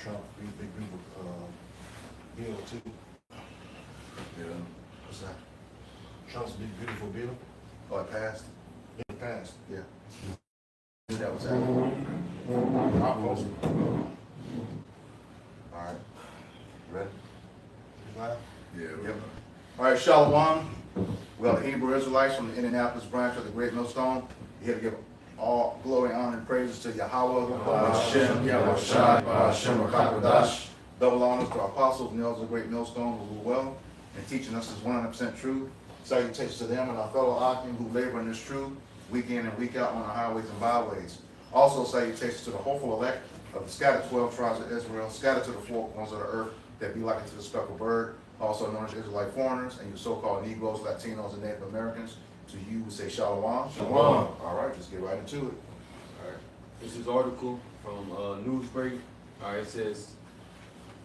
Trump, big beautiful bill too. Yeah. What's that? Trump's big beautiful bill. Oh, it passed? It passed. Yeah. Knew that was happening. I'll post it. All right. You ready? You live? Yeah. Yep. All right, Shalom. We are the Hebrew Israelites from the Indianapolis branch of the Great Millstone. Here to give all glory, honor, and praises to Yahweh, Hashem, Yahweh Shai, Hashem, Rakakadash. Double honors to our apostles and elders of the Great Millstone who rule well and teaching us this 100% truth. Salutations to them and our fellow Akim who labor in this truth week in and week out on the highways and byways. Also salutations to the hopeful elect of the scattered 12 tribes of Israel, scattered to the four corners of the earth that be like unto the speckled bird, also known as Israelite foreigners, and you so-called Negroes, Latinos, and Native Americans. To you, we say Shalom. Shalom. All right, let's get right into it. All right. This is an article from Newsbreak. All right, it says,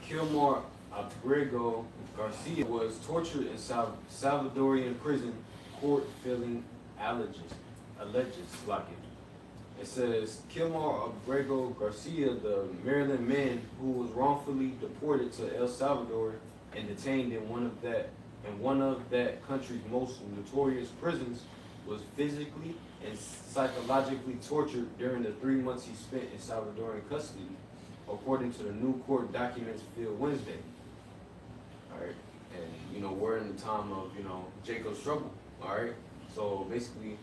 Kilmar Abrego Garcia was tortured in Salvadorian prison, court feeling alleges. It says, Kilmar Abrego Garcia, the Maryland man who was wrongfully deported to El Salvador and detained in one of that country's most notorious prisons, was physically and psychologically tortured during the 3 months he spent in Salvadoran custody, according to the new court documents filed Wednesday. All right, and we're in the time of Jacob's trouble. All right, so basically,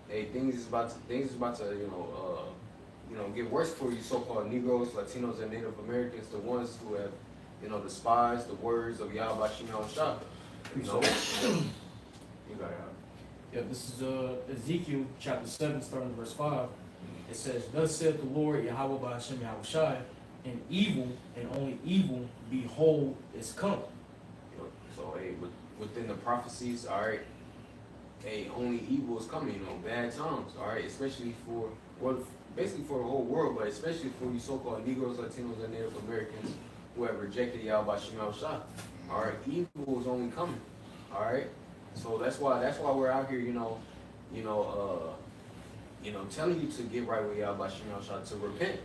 hey, things is about to get worse for you, so-called Negroes, Latinos, and Native Americans, the ones who have despised the words of Yahweh Shimon Shah. You got it. Yeah, this is Ezekiel chapter 7, starting verse 5. It says, Thus saith the Lord, Yahweh by Hashem Yahweh Shai, and evil, and only evil, behold, is come. So, hey, within the prophecies, all right, hey, only evil is coming, bad times, all right, especially basically for the whole world, but especially for you so-called Negroes, Latinos, and Native Americans who have rejected Yahweh Shimon Shah. All right, evil is only coming. All right, so that's why we're out here, telling you to get right with Yahweh Shimon Shah, to repent.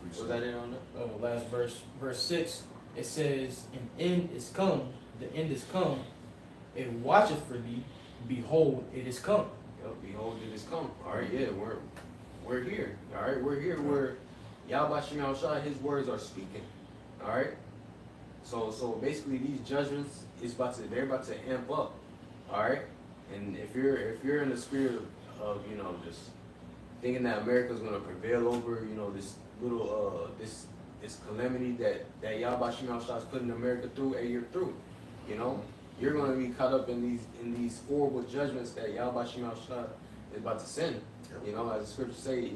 Was that it on that? Last verse 6, it says, An end is come, the end is come, it watcheth for thee, behold, it is come. Yep, behold, it is come. All right, yeah, we're here. All right, we're here where Yahweh Shimon Shah, his words are speaking. All right, so basically these judgments they're about to amp up. All right, and if you're in the spirit of just thinking that America's gonna prevail over this little this calamity that Yahweh Shimon Shah is putting America through, you're through. You're gonna be caught up in these horrible judgments that Yahweh Shimon Shah is about to send. As the scriptures say,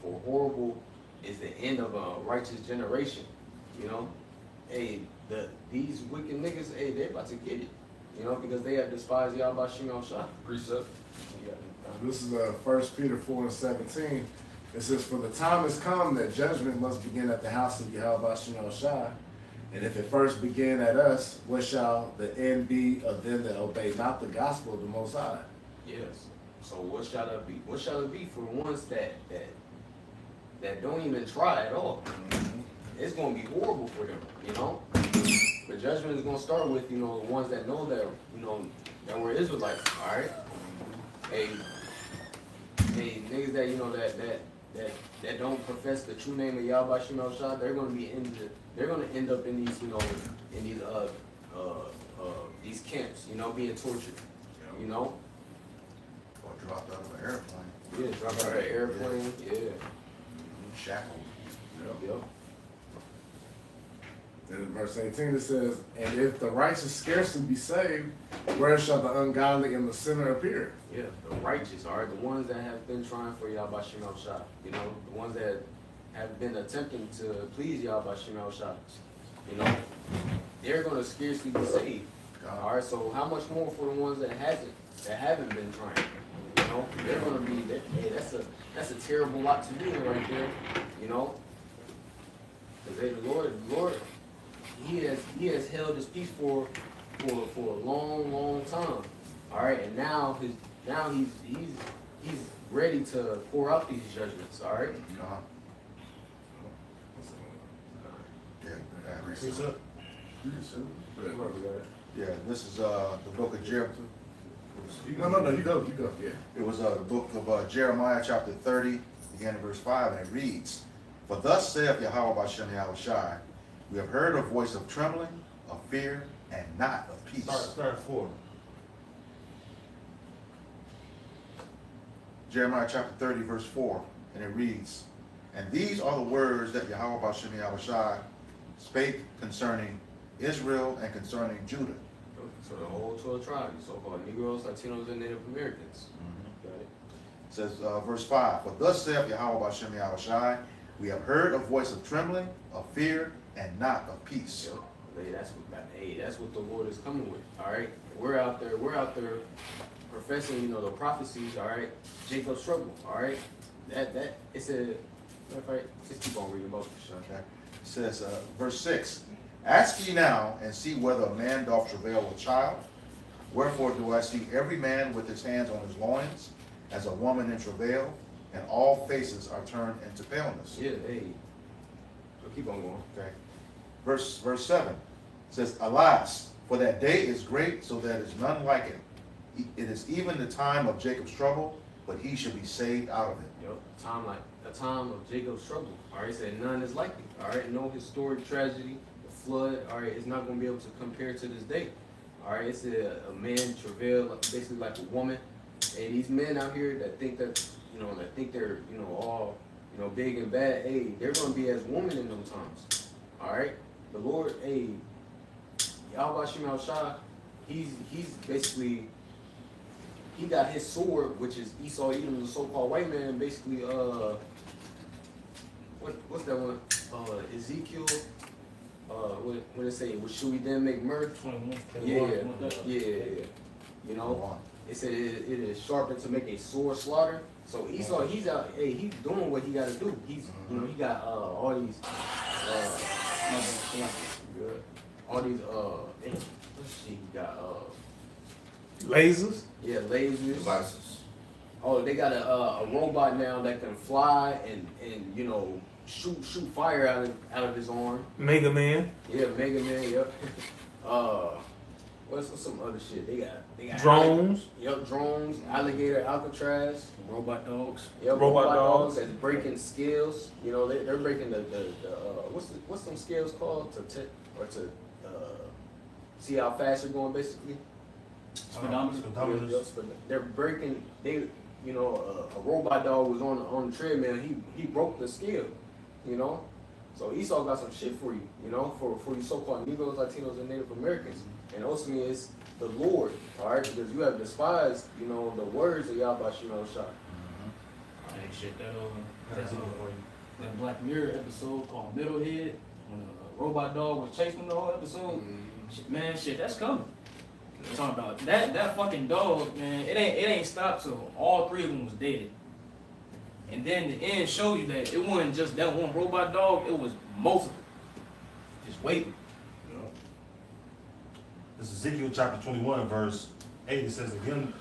for horrible is the end of a righteous generation. Hey, these wicked niggas, hey, they're about to get it. Because they have despised Yahweh Shimon Shah. Precept. Yeah. This is 1 Peter 4:17. It says, For the time has come that judgment must begin at the house of Yahweh Shimon Shai. And if it first began at us, what shall the end be of them that obey not the gospel of the Most High? Yes. So what shall it be? What shall it be for the ones that don't even try at all? It's gonna be horrible for them, The judgment is gonna start with, the ones that know that, that we're Israelites, all right? Hey, niggas that that don't profess the true name of Yahweh Shimon Shah, they're gonna end up in these, these camps, being tortured, Or dropped out of an airplane. Yeah, dropped out of an airplane, yeah. Shackled. Yep. Then in verse 18 it says, And if the righteous scarcely be saved, where shall the ungodly and the sinner appear? Yeah, the righteous, all right, the ones that have been trying for Yahweh Shimon Shah, the ones that have been attempting to please Yahweh Shimon Shah, they're gonna scarcely be saved. All right, so how much more for the ones that haven't been trying? They're gonna be. Hey, that's a terrible lot to be in right there. Because the Lord, He has held His peace for a long time. All right, and now he's ready to pour out these judgments. All right. Precept? Yeah, this is the book of Jeremiah. No, you go. Yeah. It was the book of Jeremiah, chapter 30, beginning verse 5, and it reads, For thus saith Yahweh Bashem Yahushai, we have heard a voice of trembling, of fear, and not of peace. Start 4. Jeremiah chapter 30, verse 4, and it reads, And these are the words that Yahweh Bashem Yahushai spake concerning Israel and concerning Judah. So the whole 12 tribes, so-called Negroes, Latinos, and Native Americans. Got it? It says, verse 5, For thus saith Yahweh Bashem Yahushai, we have heard a voice of trembling, of fear, and not of peace. Yep. That's what the Lord is coming with. All right, we're out there professing, the prophecies. All right, Jacob's trouble. All right, that it's a. Just keep on reading about it. Okay. It says, verse 6, Ask ye now, and see whether a man doth travail with child. Wherefore do I see every man with his hands on his loins, as a woman in travail, and all faces are turned into paleness. Yeah, hey. So keep on going. Okay. Verse 7 says, Alas, for that day is great, so that is none like it. It is even the time of Jacob's trouble, but he shall be saved out of it. Yep, a time of Jacob's trouble. All right, said none is like it. All right, no historic tragedy, the flood. All right, it's not going to be able to compare to this day. All right, it's a man travail, basically like a woman, and these men out here that think that they're all big and bad. Hey, they're going to be as women in those times. All right, the Lord, hey, Yahweh Shem Shah, he's basically. He got his sword, which is Esau, Edom, the so-called white man. Basically, what's that one? Ezekiel. What it say? Well, should we then make mirth? 21. Yeah. It said it is sharpened to make a sword slaughter. So Esau, he's out. Hey, he's doing what he got to do. He's, he got all these. All these. Let's see. He got Lasers? Yeah, lasers. Devices. Oh, they got a robot now that can fly and shoot fire out of his arm. Mega Man? Yeah, Mega Man. Yep. What's some other shit? They got Drones? Drones. Alligator, Alcatraz. Robot dogs. Yep, Robot dogs dogs. that's breaking scales. They're breaking the what's some scales called to see how fast you're going basically. Speedometer. They're breaking. A robot dog was on the treadmill. He broke the scale. So Esau got some shit for you. For you so-called Negroes, Latinos, and Native Americans. And ultimately, it's the Lord. All right, because you have despised the words of Yahweh Shem Shah. Hey, shit, that Black Mirror episode called Middlehead, when a robot dog was chasing the whole episode. Shit, that's coming. I'm talking about that fucking dog, man. It ain't stopped till all three of them was dead. And then the end showed you that it wasn't just that one robot dog; it was multiple, just waiting. This is Ezekiel chapter 21, verse 8. It says, Again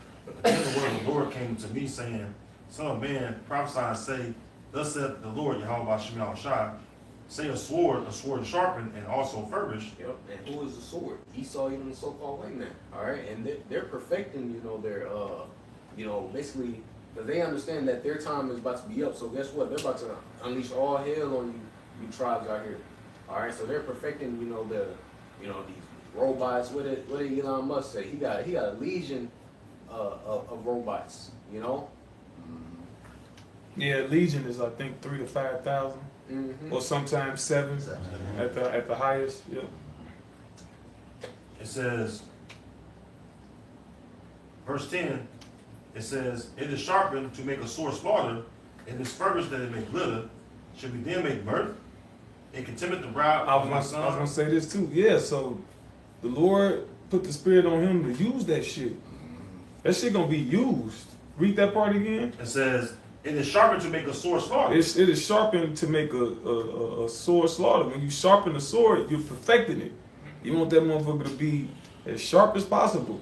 the word of the Lord came to me, saying, Son of man, prophesy and say, Thus saith the Lord, Yahweh Shem Yahushai, say a sword sharpened and also furbished. Yep. And who is the sword? Esau, even the so-called white man. All right, and they're perfecting, their, basically, because they understand that their time is about to be up. So guess what? They're about to unleash all hell on you tribes out here. All right, so they're perfecting, these robots. What did Elon Musk say? He got a legion of robots. Yeah, Legion is I think 3,000 to 5,000, or sometimes 7 at the highest. Yeah. It says, verse 10, it says, It is sharpened to make a sore slaughter, and is furbished that it may glitter. Should we then make mirth? And contempt the brow I of my was gonna son? say this too. Yeah, so the Lord put the spirit on him to use that shit. That shit gonna be used. Read that part again. It says, It is sharpened to make a sore slaughter. It is sharpened to make a sword slaughter. When you sharpen the sword, you're perfecting it. You want that motherfucker to be as sharp as possible.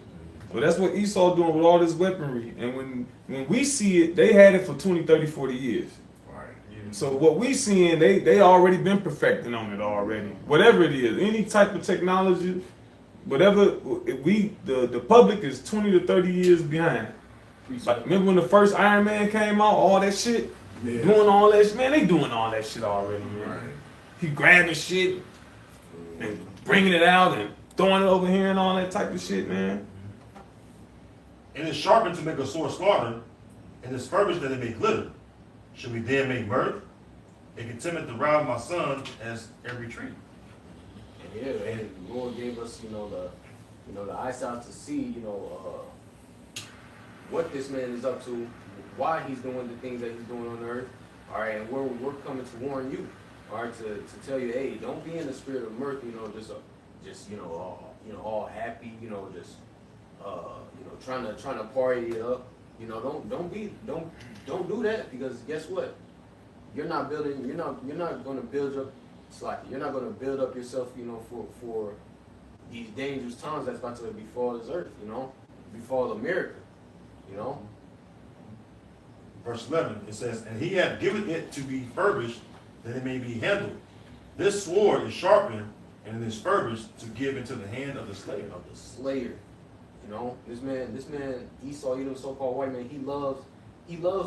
So that's what Esau doing with all this weaponry. And when we see it, they had it for 20, 30, 40 years. Right. So what we seeing, they already been perfecting on it already. Whatever it is, any type of technology, whatever the public is 20 to 30 years behind. Like, remember when the first Iron Man came out, all that shit, doing all that shit, man, they doing all that shit already, man. Right. He grabbing shit and bringing it out and throwing it over here and all that type of shit, man. And it's sharpened to make a sore slaughter, and it's furbished that it may glitter. Should we then make mirth? It can tempt to rob my son as every tree. And yeah, and the Lord gave us, the eyesight to see, what this man is up to, why he's doing the things that he's doing on earth. All right, and we're coming to warn you. All right, to tell you, hey, don't be in the spirit of mirth, all happy, trying to party it up. Don't do that, because guess what? You're not gonna build up, you're not gonna build up yourself, for these dangerous times that's about to befall this earth, befall America, Verse 11, it says, and he hath given it to be furbished, that it may be handled. This sword is sharpened, and it is furbished to give into the hand of the slayer. This man Esau, the so-called white man, he loves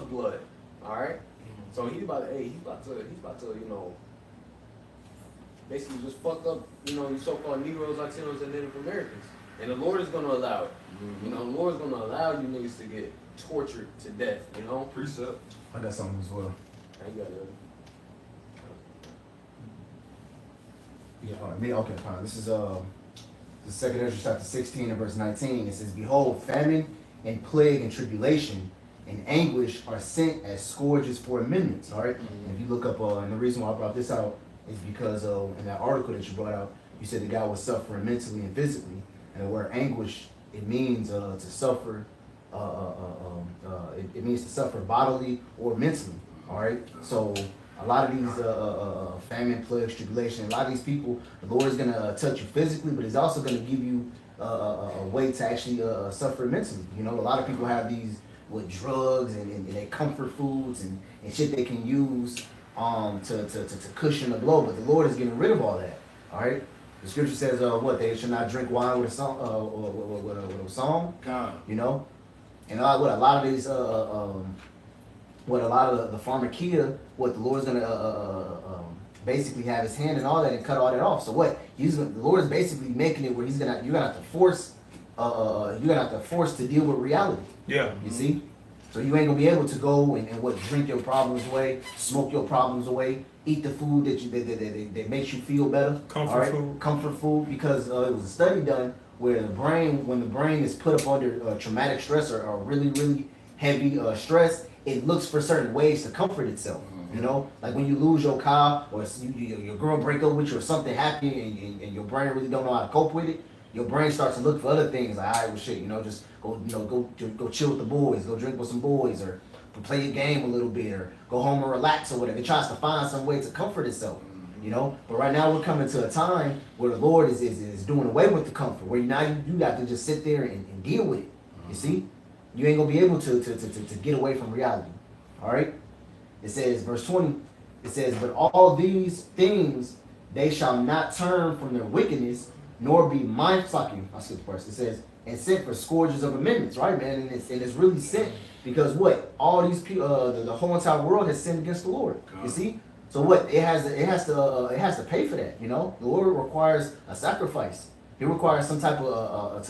blood. All right, so he's about to basically just fuck up, these so-called Negroes, Latinos, and Native Americans, and the Lord is gonna allow it. The Lord is gonna allow you niggas to get tortured to death. Precept. I got something as well. I got it. Yeah, all right, okay, fine. This is the second Ezra chapter 16 and verse 19. It says, behold, famine and plague and tribulation and anguish are sent as scourges for amendments. All right. And if you look up, and the reason why I brought this out is because in that article that you brought out, you said the guy was suffering mentally and physically, and the word anguish, it means to suffer. It means to suffer bodily or mentally. All right. So a lot of these famine, plagues, tribulation, a lot of these people, the Lord is gonna touch you physically, but He's also gonna give you a way to actually suffer mentally. A lot of people have these with drugs and they comfort foods and shit they can use to cushion the blow, but the Lord is getting rid of all that. All right. The scripture says, they should not drink wine with a song, with a song. God. And a lot of these, what a lot of the pharmakia, what the Lord's gonna basically have His hand and all that and cut all that off. So what the Lord is basically making it where you're gonna have to force to deal with reality. Yeah. You see, so you ain't gonna be able to go and drink your problems away, smoke your problems away, eat the food that makes you feel better. Comfort food, because it was a study done where when the brain is put up under traumatic stress or really, really heavy stress, it looks for certain ways to comfort itself. Like when you lose your car or your girl break up with you or something happy and your brain really don't know how to cope with it, your brain starts to look for other things like, all right, well, shit, just go chill with the boys, go drink with some boys, or play a game a little bit, or go home and relax or whatever. It tries to find some way to comfort itself. But right now we're coming to a time where the Lord is doing away with the comfort, where now you got to just sit there and deal with it. You see, you ain't gonna be able to get away from reality. All right. It says, verse 20. It says, but all these things they shall not turn from their wickedness, nor be mindful. I skip the verse. It says, and sent for scourges of amendments, right, man? And it's really sent because what all these people, the whole entire world has sinned against the Lord. You see. So what it has to pay for that. The Lord requires a sacrifice. He requires some type of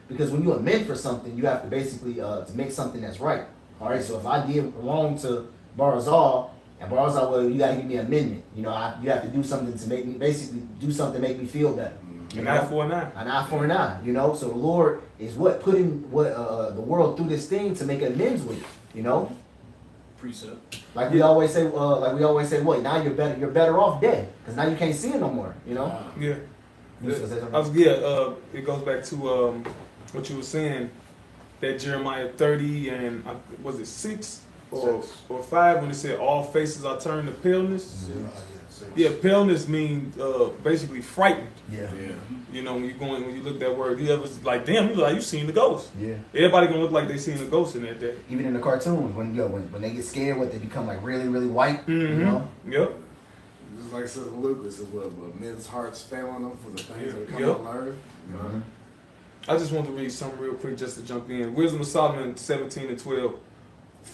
because when you amend for something, you have to basically to make something that's right. All right. So if I did wrong to Barazal, and Barazal, well, you got to give me an amendment. You have to do something to make me feel better. An eye for an eye. An eye for an eye. So the Lord is putting the world through this thing to make amends with it. Precept. Like we always say, what? Now you're better off dead, because now you can't see it no more. Yeah. It goes back to what you were saying, that Jeremiah 30 and was it 6 or 5 when it said all faces are turned to paleness. 6. Yeah, paleness means basically frightened. Yeah. You know, when you look at that word, you ever like, damn, you like you seen the ghost. Yeah. Everybody gonna look like they seen a ghost in that day. Even in the cartoons, when they get scared, they become like really, really white. You Mm-hmm. know. Yep. Just like Sister Lucas as well, but men's hearts failing them for the things that come Yep. on earth. You know? Mhm. I just want to read something real quick just to jump in. Wisdom of Solomon 17:12.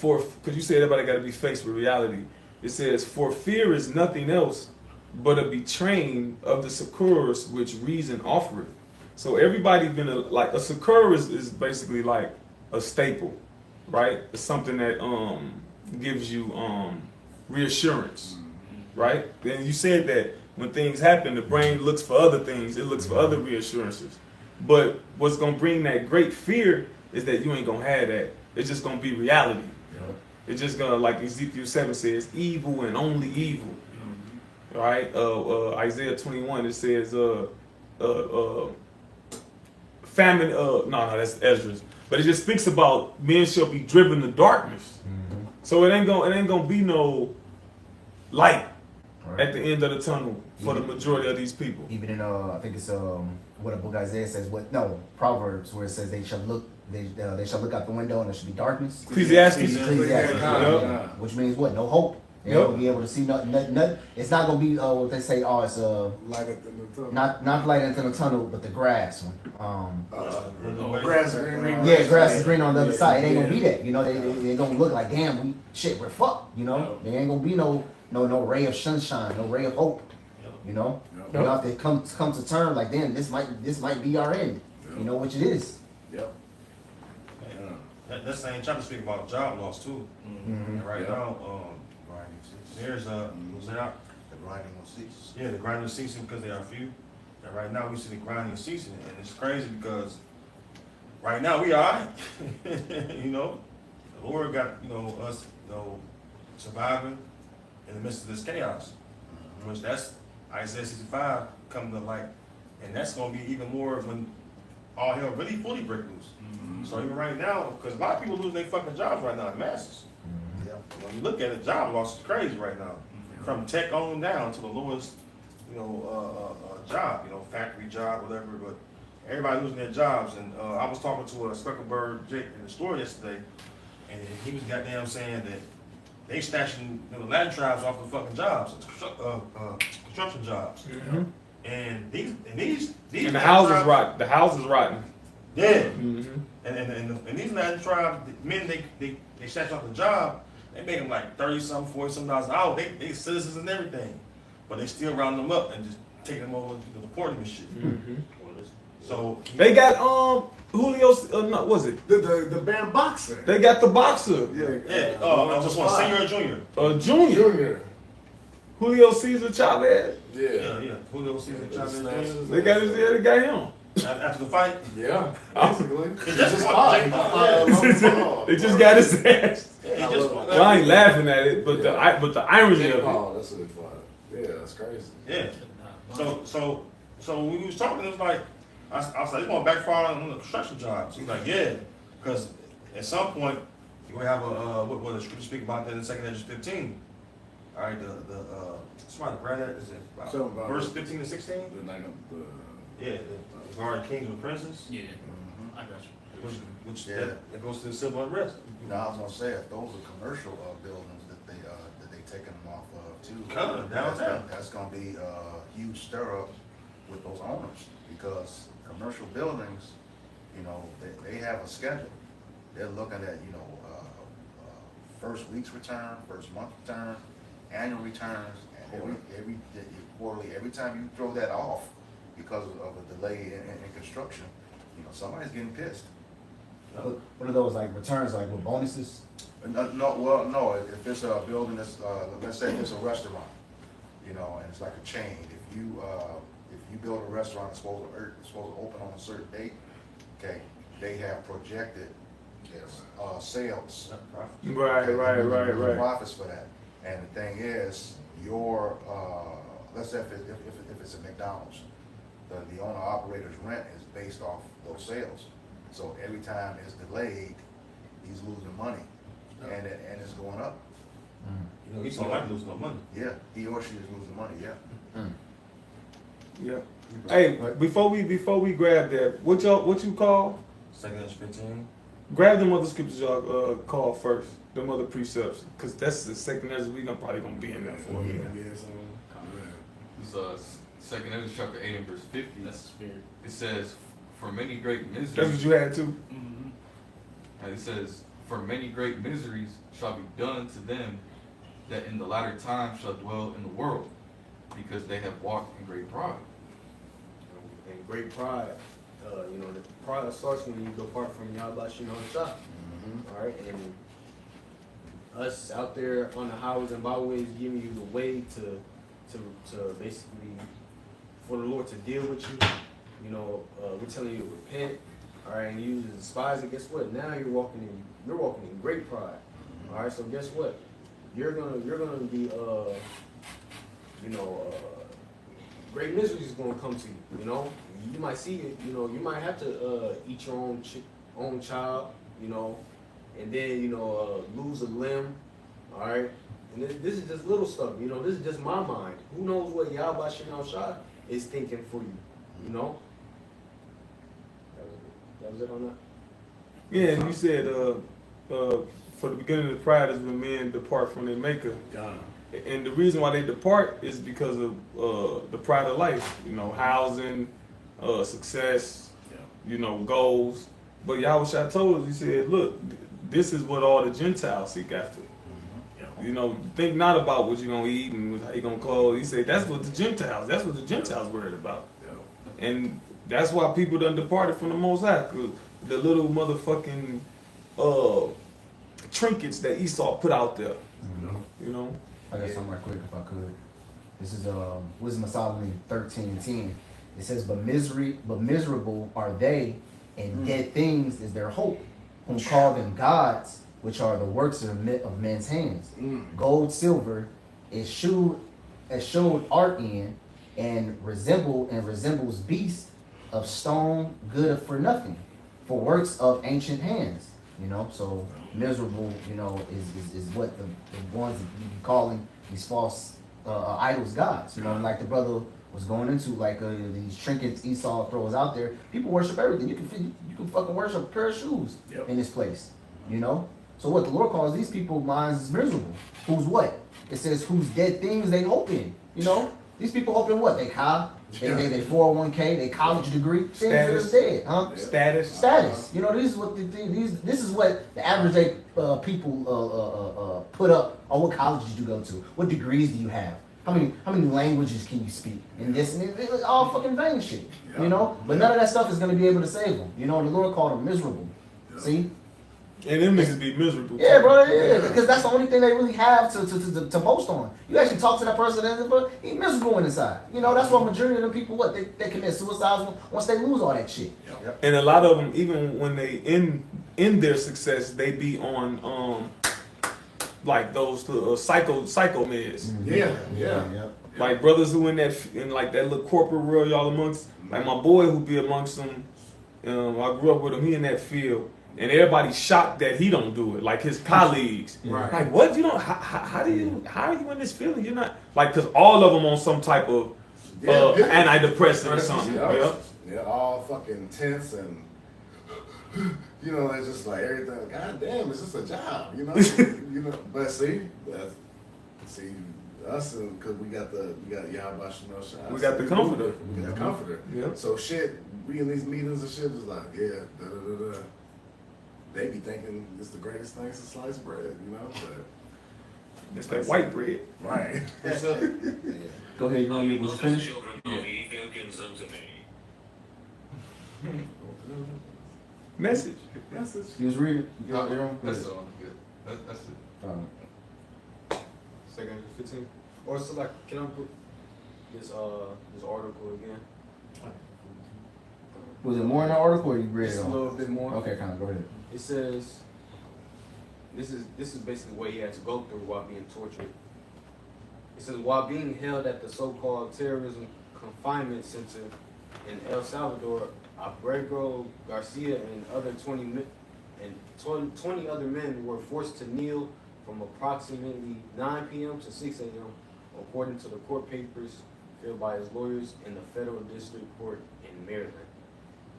Because you said everybody got to be faced with reality. It says, "For fear is nothing else but a betraying of the succors which reason offereth." So everybody been like a succor is basically like a staple, right? It's something that gives you reassurance, right? Then you said that when things happen, the brain looks for other things. It looks for other reassurances. But what's gonna bring that great fear is that you ain't gonna have that. It's just gonna be reality. It's just gonna, like Ezekiel 7 says, evil and only evil. Right? Isaiah 21, it says, famine. No, that's Ezra's. But it just speaks about men shall be driven to darkness. So it ain't gonna be no light at the end of the tunnel for the majority of these people. Even in I think it's what a book Isaiah says. Proverbs, where it says they shall look out the window and there should be darkness. Ecclesiastes. Ecclesiastes, which means what? No hope. They won't be able to see nothing. It's not gonna be what they say. Oh, it's Light at the end of the tunnel. not light into the tunnel, but the grass one. Grass is green. Yeah, grass is green on the other side. It ain't gonna be that. You know, they gonna look like, damn, we're fucked. You know, there ain't gonna be no ray of sunshine, no ray of hope. You know, you know, if they come to terms like, damn, this might be our end. You know, which it is. Yep. That same chapter speak about job loss too. Mm-hmm. And right now, Grinding ceases. there's was that The grinding will cease. yeah, the grinding ceasing because they are few. And right now we see the grinding ceasing, and it's crazy because right now we are, you know, the Lord got us surviving in the midst of this chaos, which that's Isaiah 65 coming to light, and that's going to be even more when all hell really fully break loose. So even right now, because a lot of people losing their fucking jobs right now in masses. Yeah. When you look at it, job loss is crazy right now. From tech on down to the lowest, job, factory job, whatever. But everybody losing their jobs. And I was talking to a Specklebird Jake in the store yesterday, and he was goddamn saying that they snatching the Latin tribes off the fucking jobs, construction jobs. Mm-hmm. And these And the house is rotten. The house is rotten. Yeah. Mm-hmm. And these Latin tribes, the men they snatch off the job, they make them like $30-something, $40-something an hour. They citizens and everything, but they still round them up and just take them over to deport them and shit. Mm-hmm. So They got Julio. No, was it? The band boxer. They got the boxer, yeah. I just want senior or junior. Junior. Junior. Julio Cesar Chavez. Yeah. Julio Cesar Chavez Jr. They got they got him. After the fight. Yeah, basically. That's Just what fought. Jake- They just got his ass. He just fought. Well, I ain't laughing at it, but the irony of it. Oh, that's what they fought. Yeah, that's crazy. Yeah. So when we was talking, it was like I was like, "You gonna backfire on the construction jobs?" He's like, "Yeah," because at some point you gonna have what the scripture speak about that in 2 Corinthians 15. All right, somebody grab that. Is it about verse 15 to 16? Yeah, the guard kings and princes. Yeah, I got you. Which Yeah. that goes to the civil unrest. Now, I was gonna say, if those are commercial buildings that they taking them off of too. Kinda, downtown. That's gonna be a huge stir up with those owners, because commercial buildings, they have a schedule. They're looking at, first week's return, first month return, annual returns, and every quarterly, every time you throw that off because of a delay in construction, somebody's getting pissed. What are those like returns like with bonuses? No, if it's a building that's, let's say it's a restaurant, and it's like a chain. If you build a restaurant that's supposed to open on a certain date, okay, they have projected sales. Right. Profits for that. And the thing is, let's say if it's a McDonald's, the owner operator's rent is based off those sales. So every time it's delayed, he's losing money, and it's going up. You know, he's So I might lose no money. Yeah, he or she is losing money, yeah. Yeah. Hey, before we grab that, what you call? 2nd 15. Grab them other scriptures y'all call first. Them other precepts, because that's the second Ezra we probably gonna be in there for. Yeah, Yeah. so, It's Second Ezra chapter 8 and verse 50. That's the spirit. It says, "For many great That's what miseries," you had too. Mm-hmm. and it says, "For many great miseries shall be done to them that in the latter time shall dwell in the world, because they have walked in great pride." And great pride, you know, the pride starts when you depart from Yahweh Shimon Shah. All right, and us out there on the highways and byways giving you the way to basically for the Lord to deal with you. You know, we're telling you to repent. All right, and you despise it. Guess what? Now you're walking in great pride. All right, so guess what? You're gonna be great misery is gonna come to you. You know, you might see it. You know, you might have to eat your own child. You know, and then lose a limb. All right, and this is just little stuff. You know, this is just my mind. Who knows what Yahweh Shemel Shah is thinking for you? You know. That was it on that. Yeah, and you said for the beginning of the pride is when men depart from their maker. God. And the reason why they depart is because of the pride of life, housing, success, goals. But Yahweh Shah told us, he said, look, this is what all the Gentiles seek after. Think not about what you're going to eat and how you're going to clothe. He said, that's what the Gentiles worried about. And that's why people done departed from the Most High, 'cause the little motherfucking trinkets that Esau put out there, I got something right quick if I could. This is Wisdom of Solomon 13:10. It says, but miserable are they, and dead things is their hope, whom call them gods, which are the works of men's hands. Gold, silver is showed art in, and resembles beasts of stone, good for nothing, for works of ancient hands. So miserable, is what the ones that you be calling these false idols gods. Like the brother was going into, like these trinkets Esau throws out there. People worship everything. You can fucking worship a pair of shoes in this place. So what the Lord calls these people minds is miserable. Who's what? It says whose dead things they hope in. These people hope in what? They car, they 401k, they college degree. Status, dead, huh? Status. This is what this is what the average day people put up. Oh, what college did you go to? What degrees do you have? How many languages can you speak? And this and it's all fucking vain shit. But none of that stuff is gonna be able to save them. The Lord called them miserable. See? And them niggas be miserable. Yeah, bro, yeah, because that's the only thing they really have to boast on. You actually talk to that person, but he's miserable inside. That's why majority of the people, they commit suicide once they lose all that shit. And a lot of them, even when they in their success, they be on like those psycho meds. Yeah. Like brothers who in like that little corporate world y'all amongst. Like my boy who be amongst them. I grew up with him. He in that field. And everybody's shocked that he don't do it, like his colleagues. Right. Like, what? You don't? How are you in this feeling? You're not like, because all of them on some type of antidepressant or something. Yeah, all fucking tense and it's just like everything. God damn, it's just a job, But see us, because we got Yahweh Shemel Shah. We got the comforter. We got the comforter. Yeah. So shit, we in these meetings and shit is like, da. They be thinking it's the greatest thing since sliced bread, but It's that white bread. right. Go ahead, you was finished? Message. You was reading. That's all. Good. That's it. Second 15. Or so like, can I put this article again? Was it more in the article or you read Just it a on? little bit more. Okay, kind of go ahead. It says, this is basically what he had to go through while being tortured. It says, while being held at the so-called terrorism confinement center in El Salvador, Abrego Garcia and 20 other men were forced to kneel from approximately 9 p.m. to 6 a.m., according to the court papers filled by his lawyers in the federal district court in Maryland.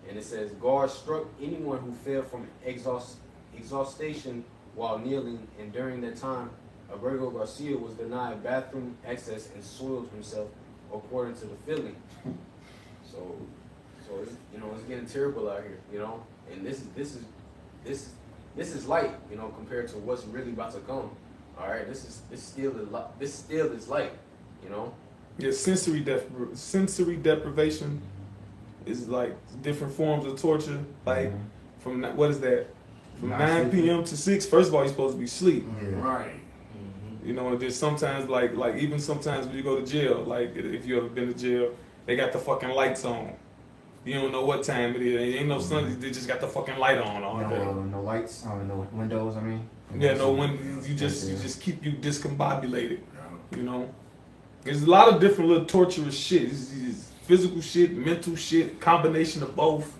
And it says, guards struck anyone who fell from exhaustion while kneeling, and during that time, Abrego Garcia was denied bathroom access and soiled himself according to the filling. So it's, you know, it's getting terrible out here, you know, and this is light, you know, compared to what's really about to come. All right, this still is light, you know. Yeah, sensory deprivation is like different forms of torture. Like from what is that? From 9 p.m. to 6. First of all, you're supposed to be asleep. Right. You know, and just sometimes like even sometimes when you go to jail, like if you ever been to jail, they got the fucking lights on. You don't know what time it is. Ain't no sun. They just got the fucking light on all day. No lights, no windows. I mean. Yeah, no windows. You just keep you discombobulated. You know, there's a lot of different little torturous shit. It's physical shit, mental shit, combination of both.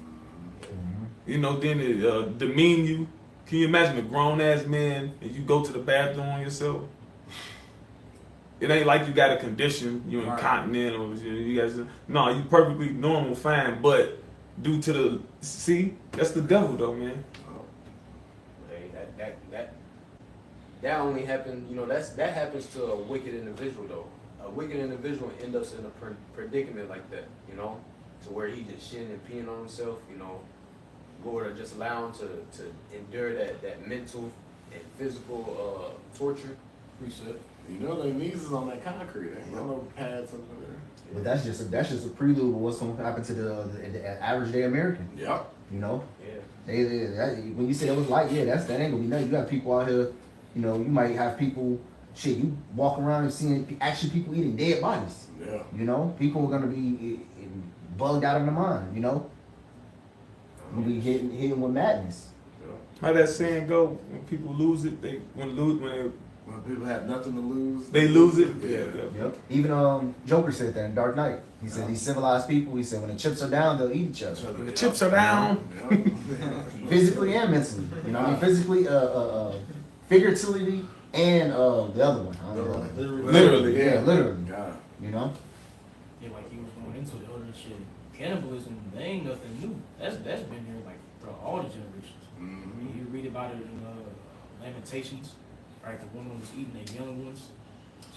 You know, then it demean you. Can you imagine a grown ass man and you go to the bathroom on yourself? It ain't like you got a condition, you incontinent or you guys. No, you perfectly normal, fine, but due to the that's the devil though, man. Hey, that only happened, you know, that happens to a wicked individual though. A wicked individual ends up in a predicament like that, you know, to where he just shitting and peeing on himself, you know. Lord, just allow him to endure that mental and physical torture. Appreciate. You know their knees is on that concrete. Ain't no pads under there. But that's just a prelude of what's going to happen to the average day American. Yep. You know. Yeah. When you say it was light, that ain't gonna be nothing. You got people out here. You know, you might have people. Shit, you walk around and seeing actually people eating dead bodies. Yeah. You know, people are gonna be bugged out of their mind. You know. We'll be hitting with madness. How that saying go? When people lose it, When people have nothing to lose, they lose it. Yeah. Yep. Even Joker said that in Dark Knight. He said these civilized people. He said when the chips are down, they'll eat each other. When the chips are down, Physically and mentally. You know, what I mean, physically, figuratively, and the other one. I don't know. literally. Yeah, literally. Yeah. You know. Yeah, like you was going into the other shit. Cannibalism, they ain't nothing new. That's been here like throughout all the generations. Mm-hmm. You read about it in Lamentations, right? The woman was eating their young ones.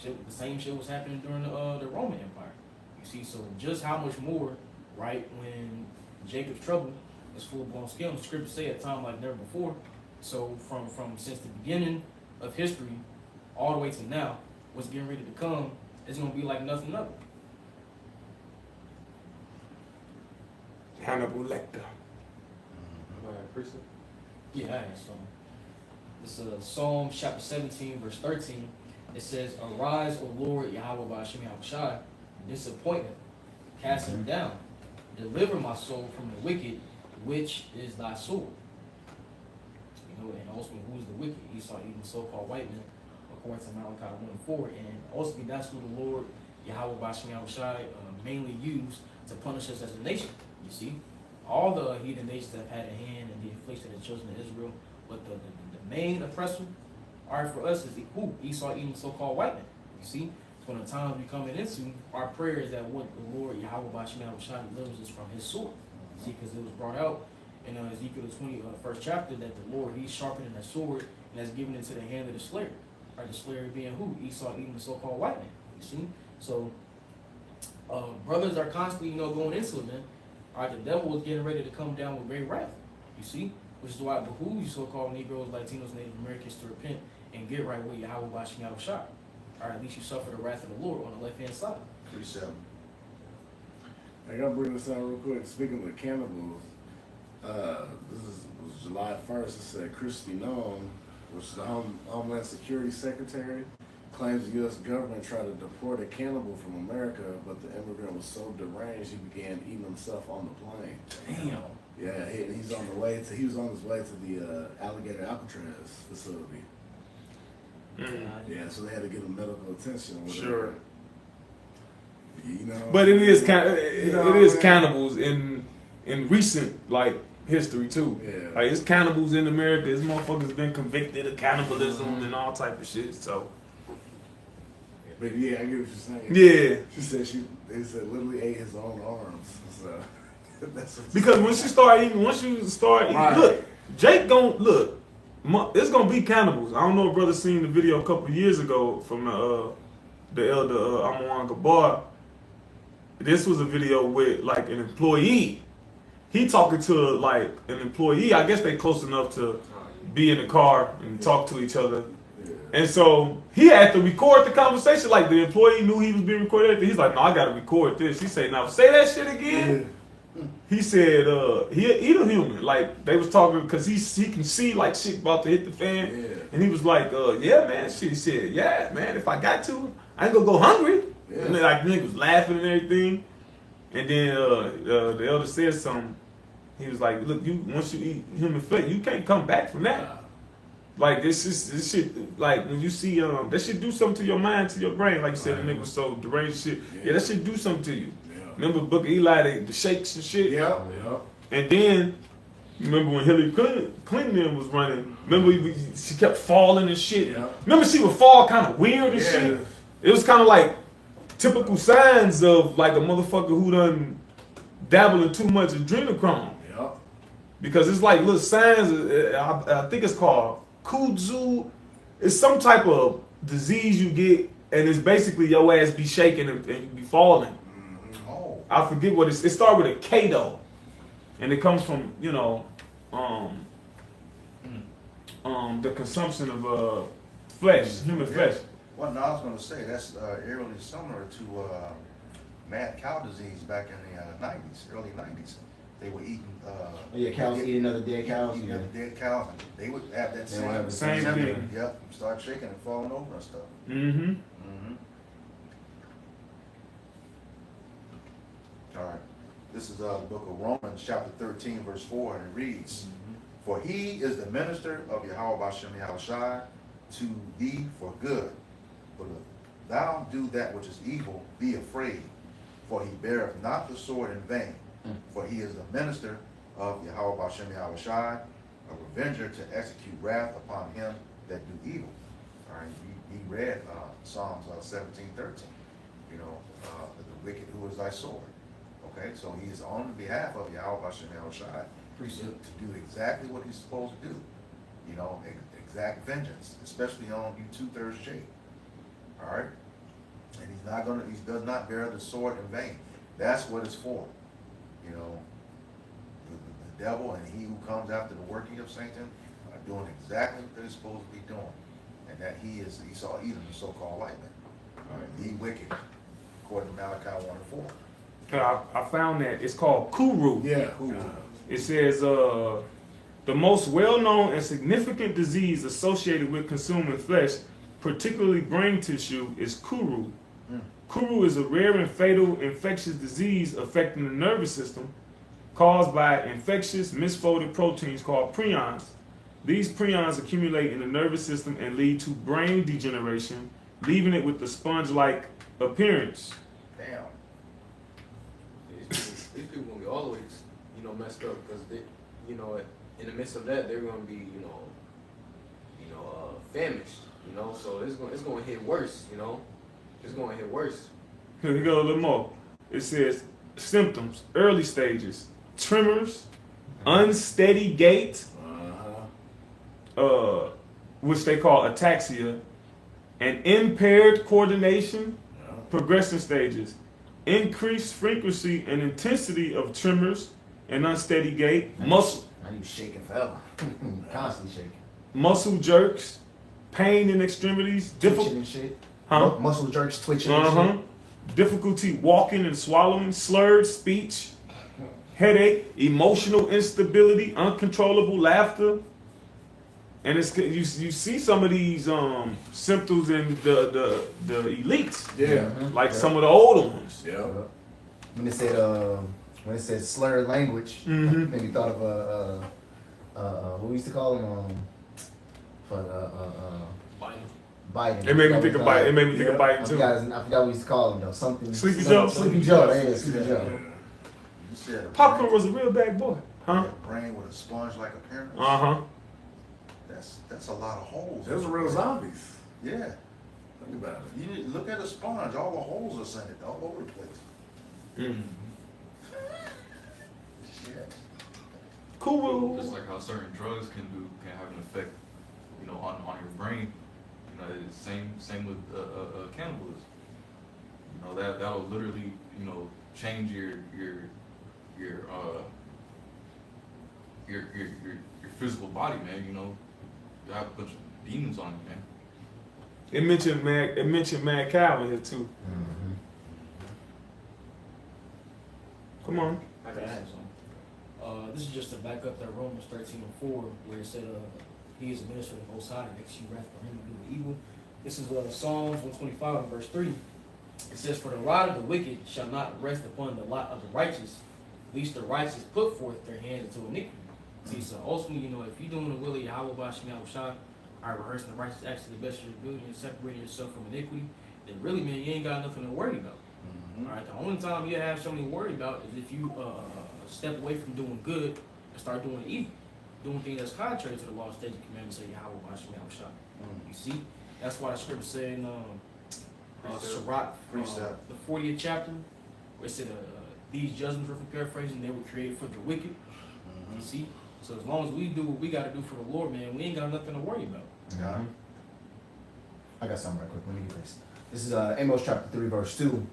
Shit, the same shit was happening during the Roman Empire. You see, so just how much more, right? When Jacob's trouble was full blown scale, the scriptures say at a time like never before. So from since the beginning of history all the way to now, what's getting ready to come is gonna be like nothing other. Hannibal Lecter. Yeah, I have some. It's Psalm chapter 17, verse 13. It says, "Arise, O Lord, Yahweh Ba'ashem Yahushai, disappoint him, cast him down, deliver my soul from the wicked, which is thy sword." You know, and ultimately, who's the wicked? Esau, even so-called white men, according to Malachi 1:4. And ultimately, that's who the Lord, Yahweh Ba'ashem Yahushai, mainly used to punish us as a nation. You see, all the heathen nations have had a hand in the affliction of the children of Israel, but the main oppressor, all right, for us is Esau, even so-called white men. You see, so when the times we coming into, our prayer is that what the Lord Yahweh Ba'ashem Yahushai delivers us from His sword. See, because it was brought out in Ezekiel the 21st chapter that the Lord, He's sharpening that sword and has given it to the hand of the slayer. Right, the slayer being who? Esau, even the so-called white man. You see, so brothers are constantly, going into it, man. All right, the devil is getting ready to come down with great wrath. You see, which is why it behooves you so-called Negroes, Latinos, Native Americans to repent and get right with Yahweh Ba'ashem Yahushai. Or at least you suffer the wrath of the Lord on the left-hand side. 37. I gotta bring this out real quick. Speaking of cannibals, was July 1st. It said Christy Noem, which is the Homeland Security Secretary, claims the U.S. government tried to deport a cannibal from America, but the immigrant was so deranged he began eating himself on the plane. Damn. Yeah, he was on his way to the Alligator Alcatraz facility. Yeah, so they had to give him medical attention. Or whatever. Sure. You know. But it is cannibals in recent history too. Yeah. Like it's cannibals in America. This motherfuckers been convicted of cannibalism and all type of shit. So But yeah, I get what you're saying. yeah, She said they said literally ate his own arms. So that's what because once you start eating, Right. look, Jake gon' look. It's gonna be cannibals. I don't know if brother seen the video a couple years ago from the elder Amwan Gabar. This was a video with like an employee. He talking to like an employee. I guess they close enough to be in the car and talk to each other. And so he had to record the conversation. Like the employee knew he was being recorded. He's like, no, I gotta record this. He said, now say that shit again. He said, he the human. Like they was talking because he can see like shit about to hit the fan. Yeah. And he was like, yeah, man. She said, yeah, man. If I got to, I ain't gonna go hungry. Yeah. And then, like niggas was laughing and everything. And then the elder said something. He was like, look, once you eat human flesh, you can't come back from that. Like this shit, like when you see that shit do something to your mind, to your brain. Like you said, the nigga was so deranged shit. Yeah, that shit do something to you. Yeah. Remember Book of Eli, the shakes and shit. Yeah. And then remember when Hillary Clinton was running. Remember she kept falling and shit. Yeah. Remember she would fall kind of weird and shit. It was kind of like typical signs of like a motherfucker who done dabble in too much adrenochrome. Yeah. Because it's like little signs. I think it's called kudzu. It's some type of disease you get, and it's basically your ass be shaking and you be falling. Oh, I forget what it started with a K though, and it comes from the consumption of flesh, human flesh. well, no, I was gonna say, that's eerily similar to mad cow disease back in the 90s, early 90s. They were eating, Yeah, cows eating other dead cows. eating Yeah. other dead cows, and they would have that They would have the same symptom. thing. Yep, start shaking and falling over and stuff. Mm-hmm. Mm-hmm. All right, this is the book of Romans, chapter 13, verse 4, and it reads, For he is the minister of Yahweh Bashem Yahushai to thee for good. But if thou do that which is evil, be afraid, for he beareth not the sword in vain. For he is the minister of Yahweh Bashem Yahushai, a revenger to execute wrath upon him that do evil. All right, he read Psalms 17:13. You know, the wicked who is thy sword. Okay, so he is on behalf of Yahweh Bashem Yahushai to do exactly what he's supposed to do. You know, exact vengeance, especially on you 2/3 J. All right, and he does not bear the sword in vain. That's what it's for. You know, the devil and he who comes after the working of Satan are doing exactly what they're supposed to be doing, and that he is Esau, Edom, the so-called white man. All right, the wicked, according to Malachi 1:4. I found that it's called kuru. Yeah. It says the most well-known and significant disease associated with consuming flesh, particularly brain tissue, is kuru. Kuru is a rare and fatal infectious disease affecting the nervous system caused by infectious misfolded proteins called prions. These prions accumulate in the nervous system and lead to brain degeneration, leaving it with the sponge-like appearance. Damn. These people gonna be all the way, messed up because they, in the midst of that, they're gonna be, famished, so it's gonna hit worse, it's gonna hit worse. Here we go a little more. It says symptoms, early stages, tremors, unsteady gait, which they call ataxia, and impaired coordination, progression stages, increased frequency and intensity of tremors and unsteady gait, muscle. I need shaking forever. Constantly shaking. Muscle jerks, pain in extremities, Twitching and shit. Huh? Muscle jerks, twitching and shit. Difficulty walking and swallowing, slurred speech, headache, emotional instability, uncontrollable laughter. And it's you see some of these symptoms in the elites, Yeah. like some of the older ones. Yeah. When it said slurred language, Mhm. made me thought of what we used to call them Biden. It made me think about it. It made me think Yeah. about I it too. forgot what we used to call him though. Something. Sleepy something- Joe? Sleepy Joe. Yeah, Sleepy Joe. You said Popcorn was a real bad boy. Huh? Your brain with a sponge-like appearance. Uh-huh. That's a lot of holes. Those are real zombies. Yeah. Think about it. You need to look at a sponge. All the holes are sent all over the place. Mm. Shit. Cool. Just like how certain drugs can have an effect, you know, on your brain. You know, it's same with cannibalism. You know, that'll literally, you know, change your physical body, man. You know, you have a bunch of demons on you, man. It mentioned Mad Cow in here too. Mhm. Come on. I can add some. This is just to back up that Romans 13:4, where it said, he is a minister of the Most High, makes you wrath for him to do evil. This is Psalms 125 verse 3. It says, for the rod of the wicked shall not rest upon the lot of the righteous, lest the righteous put forth their hands into iniquity. See, so ultimately, you know, if you're doing the will of Yahweh Bashim Yahushua, rehearsing the righteous acts to the best of your ability and separating yourself from iniquity, then really, man, you ain't got nothing to worry about. All right, the only time you have something to worry about is if you step away from doing good and start doing evil, doing things that's contrary to the law, statutes, and commandments of Yahweh Bashim Yahushua. You see, that's why the scripture said in Sirach, the 40th chapter, where it said, these judgments, if we're paraphrasing, they were created for the wicked. You see, so as long as we do what we got to do for the Lord, man, we ain't got nothing to worry about. Mhm. I got something right quick. Let me get this. This is Amos chapter 3, verse 2.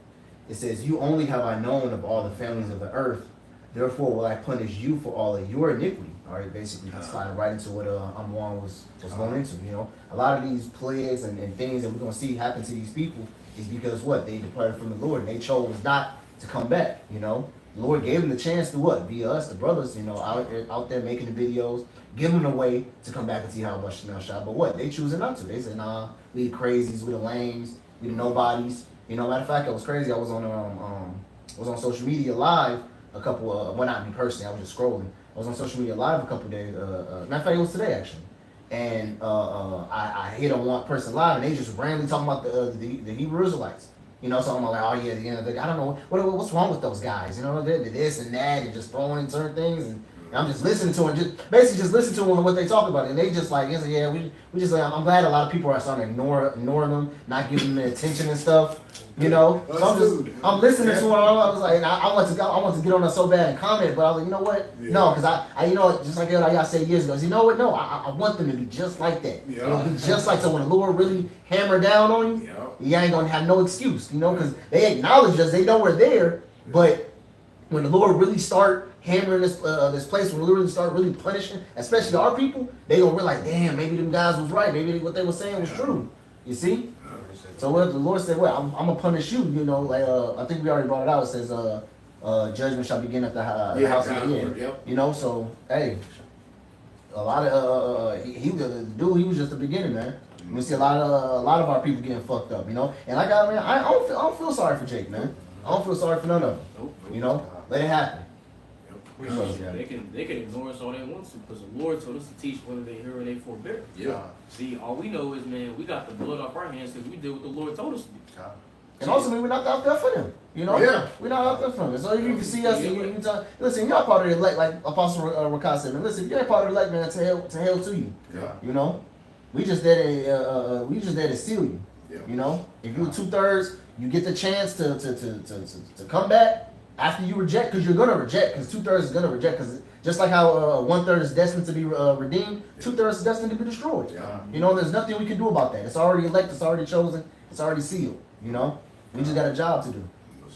It says, you only have I known of all the families of the earth. Therefore will I punish you for all of your iniquity. All right, basically, he's sliding right into what Amwan was going into. You know, a lot of these plagues and things that we're going to see happen to these people is because what? They departed from the Lord and they chose not to come back. You know, the Lord gave them the chance to what? Be us, the brothers, you know, out there making the videos, give them a way to come back and see how much Shemel shot. But what? They choosing not to. They say, nah, we the crazies, we the lames, we the nobodies. You know, matter of fact, it was crazy. I was on social media live a couple of, well, not me personally, I was just scrolling. I was on social media live a couple of days. Matter of fact, it was today actually. And I hit on one person live, and they just randomly talking about the Hebrew Israelites. You know, so I'm like, oh yeah, at the end of the day, I don't know what's wrong with those guys. You know, they're this and that, and just throwing in certain things, and I'm just listening to them, just basically just listening to them and what they talk about, and they just like, yeah, we just like, I'm glad a lot of people are starting to ignore them, not giving them the attention and stuff. You know, so I'm listening to them. I was like, I want to get on there so bad and comment, but I was like, you know what? Yeah. No, because I you know, just like y'all said years ago, you know what? No, I want them to be just like that. Yeah. You know, be just like, so when the Lord really hammer down on you, you ain't gonna have no excuse. You know, because they acknowledge us, they know we're there, but when the Lord really start hammering this place, when the Lord really start really punishing, especially our people, they gonna realize, damn, maybe them guys was right, maybe what they were saying was true. You see? So what the Lord said, well, I'm gonna punish you. You know, like I think we already brought it out. It says, judgment shall begin at the house of the end. You know, so hey, a lot of he was just the beginning, man. We see a lot of our people getting fucked up. You know, and I don't feel sorry for Jake, man. I don't feel sorry for none of them. You know, let it happen. They can ignore us all they want to, because the Lord told us to teach whether they hear or they forbear. Yeah. See, all we know is, man, we got the blood off our hands because we did what the Lord told us to do. And ultimately, we're not out there for them. You know? Yeah. We're not out there for them. So if you can see us, and you talk, listen, you're part of the elect, like Apostle Rakat said, man, listen, you're part of the elect, man, to hell to you. Yeah. You know? We just there to seal you. Yeah. You know? If you're 2/3, you get the chance to come back. After you reject, because you're going to reject, because 2/3 is going to reject, because just like how 1/3 is destined to be redeemed, 2/3 is destined to be destroyed. Yeah. You know, there's nothing we can do about that. It's already elected, it's already chosen, it's already sealed. You know, we just got a job to do.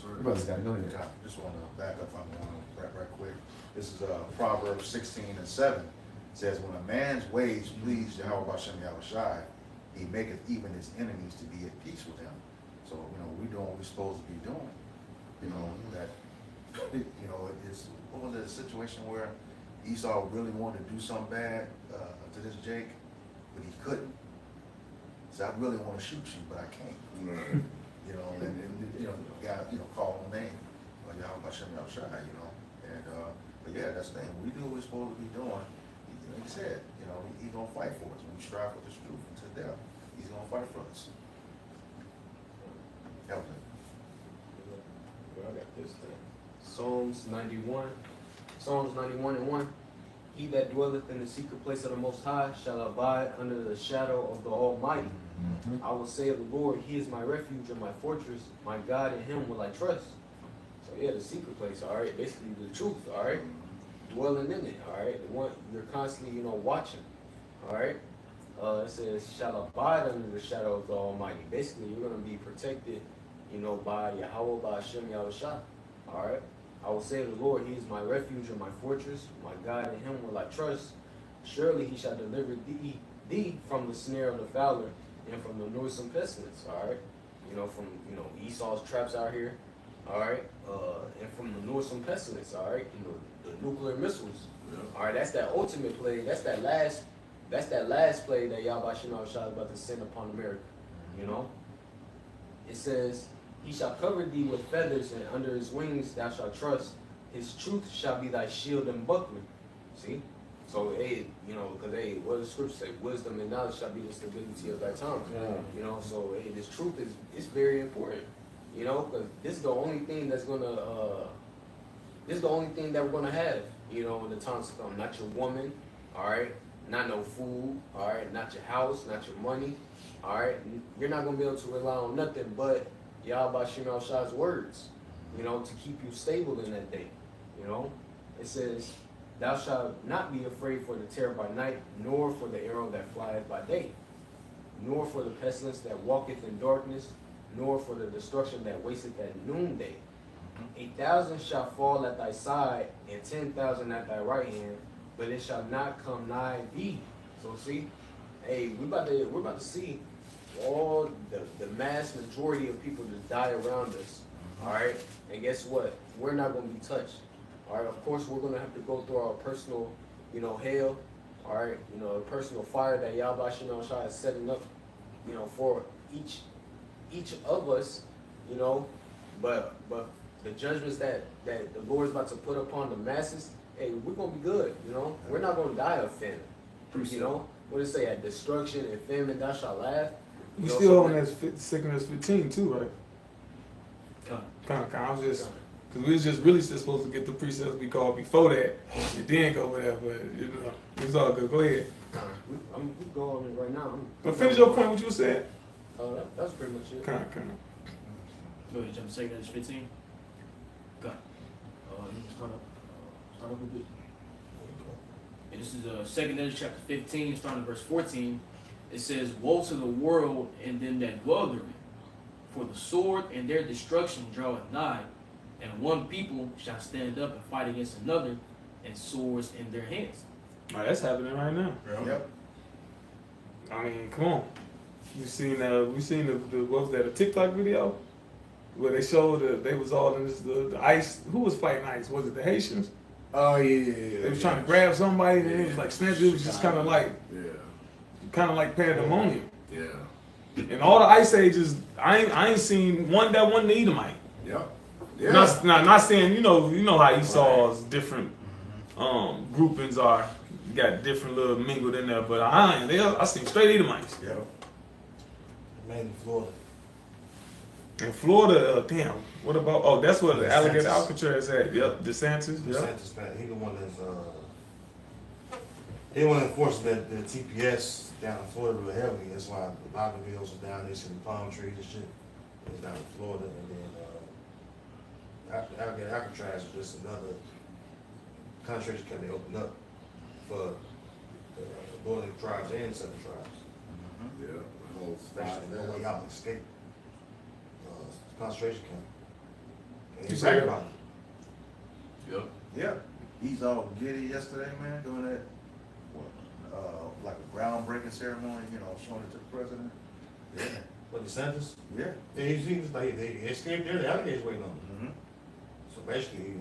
Your brother's got to go ahead. I just want to back up on one right quick. This is Proverbs 16:7. It says, when a man's ways please Yahweh Bashem Yahushai, he maketh even his enemies to be at peace with him. So, you know, we're doing what we're supposed to be doing. You know, that. You know, what was it, a situation where Esau really wanted to do something bad to this Jake, but he couldn't. So I really want to shoot you, but I can't. Mm-hmm. You know, and you know, the guy, you know, called on name, Yahweh Hashem Yahushai, you know, and but yeah, that's the thing. We do what we're supposed to be doing. Like he said, you know, he's gonna fight for us. When we strive for this truth until death, he's gonna fight for us. That was it. I got this thing. Psalms 91, Psalms 91:1. He that dwelleth in the secret place of the Most High shall abide under the shadow of the Almighty. I will say of the Lord, He is my refuge and my fortress, my God, in Him will I trust. So yeah, the secret place, all right, basically the truth, all right, dwelling in it, all right, the one you're constantly, watching, all right. It says, shall abide under the shadow of the Almighty. Basically, you're going to be protected, by Yahweh, by Hashem, Yahushua. All right? I will say to the Lord, He is my refuge and my fortress. My God, in Him will I trust. Surely He shall deliver thee from the snare of the fowler and from the noisome pestilence. All right? From, Esau's traps out here. All right? And from the noisome pestilence. All right? The nuclear missiles. All right? That's that ultimate play. That's that last play that Yahweh Shema is about to send upon America. It says, He shall cover thee with feathers, and under His wings thou shalt trust. His truth shall be thy shield and buckler. See? So, because, what does the scripture say? Wisdom and knowledge shall be the stability of thy tongue. So, this truth is very important. Because this is the only thing that's going to, this is the only thing that we're going to have, in the times to come. Not your woman, all right? Not no food, all right? Not your house, not your money, all right? You're not going to be able to rely on nothing but Yahweh Shema Shah's words, to keep you stable in that day, It says, thou shalt not be afraid for the terror by night, nor for the arrow that flieth by day, nor for the pestilence that walketh in darkness, nor for the destruction that wasteth at noonday. 1,000 shall fall at thy side, and 10,000 at thy right hand, but it shall not come nigh thee. So see, we're about to see all the mass majority of people just die around us. All right, and guess what? We're not going to be touched. All right, of course we're going to have to go through our personal, hell. All right, a personal fire that Yahweh Shema Shah is setting up, for each of us, but the judgments that the Lord is about to put upon the masses. We're going to be good, We're not going to die of famine, What does it say? At destruction and famine thou shalt laugh. You still on that 2 too, right? Kind of. I was just, because we was just really just supposed to get the precepts we called before that. It didn't go with that, but, it's all good. Go ahead. I'm going on it right now. But finish your point, what you said. That's pretty much it. Kind of. Go ahead, jump to 2 15. Go. You can start up with it. And this is 2 chapter 15, starting at verse 14. It says, woe to the world and them that dwell therein, for the sword and their destruction draweth nigh, and one people shall stand up and fight against another, and swords in their hands. All right, that's happening right now. Yep. I mean, come on. We seen the what was that, a TikTok video? Where they showed they was all in this, the ICE. Who was fighting ICE? Was it the Haitians? Oh yeah. They was trying to grab somebody, and it was like snatch. It was just kind of like pandemonium. Yeah. And all the ICE agents, I ain't seen one that wasn't the Edomite. Yep. Yeah. Not saying you know how Esau's different groupings are. You got different little mingled in there, but I seen straight Edomites. Yeah. Mainly Florida. In Florida, damn. What about? Oh, that's where the DeSantis. alligator Alcatraz at. Yep, DeSantis. Yep. DeSantis, man, he the one that's he the one that enforced the TPS down in Florida really heavily. That's why the Bible bills was down there, some palm trees and shit. It was down in Florida, and then alligator Alcatraz was just another concentration camp they opened up for the northern tribes and southern tribes. Yeah. The whole Especially no way out to escape. Concentration camp. And You he say bragged that? about it. Yep. Yeah. He's all giddy yesterday, man, doing that, like a groundbreaking ceremony, showing it to the president. Yeah. But DeSantis, Yeah. he's like, they escaped there, the alligators waiting on them. Mm-hmm. So basically,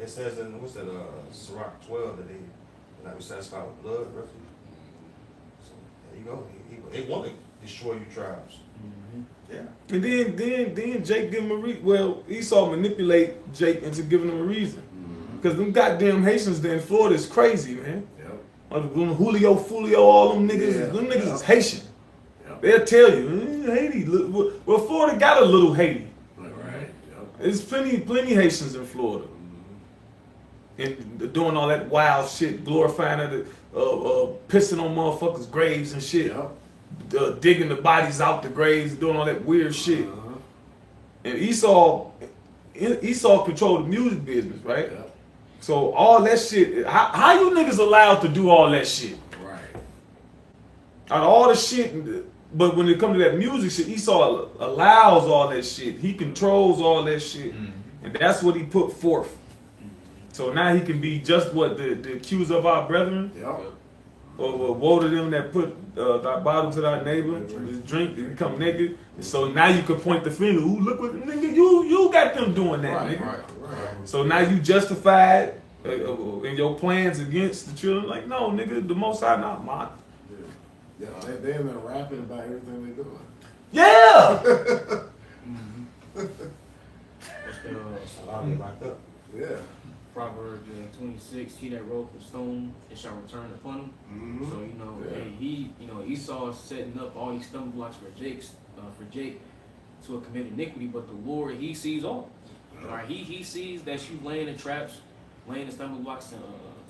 it says in, what's that, Sirach 12, that they not be satisfied with blood, roughly. So, there you go. They want to destroy you tribes. Yeah. And then Jake give him a reason. Well, Esau manipulate Jake into giving him a reason. Because them goddamn Haitians there in Florida is crazy, man. Yep. Them Julio, Fulio, all them niggas, Yeah. them niggas is Haitian. Yep. They'll tell you, Haiti. Well, Florida got a little Haiti. Right. Yep. There's plenty Haitians in Florida. and doing all that wild shit, glorifying it, pissing on motherfuckers' graves and shit, digging the bodies out the graves, doing all that weird shit. And Esau controlled the music business, right? So all that shit, how you niggas allowed to do all that shit? Right. Out of all the shit, but when it comes to that music shit, Esau allows all that shit. He controls all that shit, and that's what he put forth. So now he can be just what the accuser of our brethren, or woe to them that put thy bottle to thy neighbor, drink and become naked. So now you can point the finger. Ooh, look what nigga you got them doing that, nigga. Right. So now you justified in your plans against the children. Like, no, nigga, the Most High not mine. Yeah, they've been rapping about everything they're doing. Yeah. I'll get locked up. Yeah. Proverbs 26, he that rolleth the stone, it shall return upon him. Mm-hmm. So, hey, Esau is setting up all these stumbling blocks for Jake to commit iniquity, but the Lord, he sees all. All right, he sees that you laying in traps, laying in stumbling blocks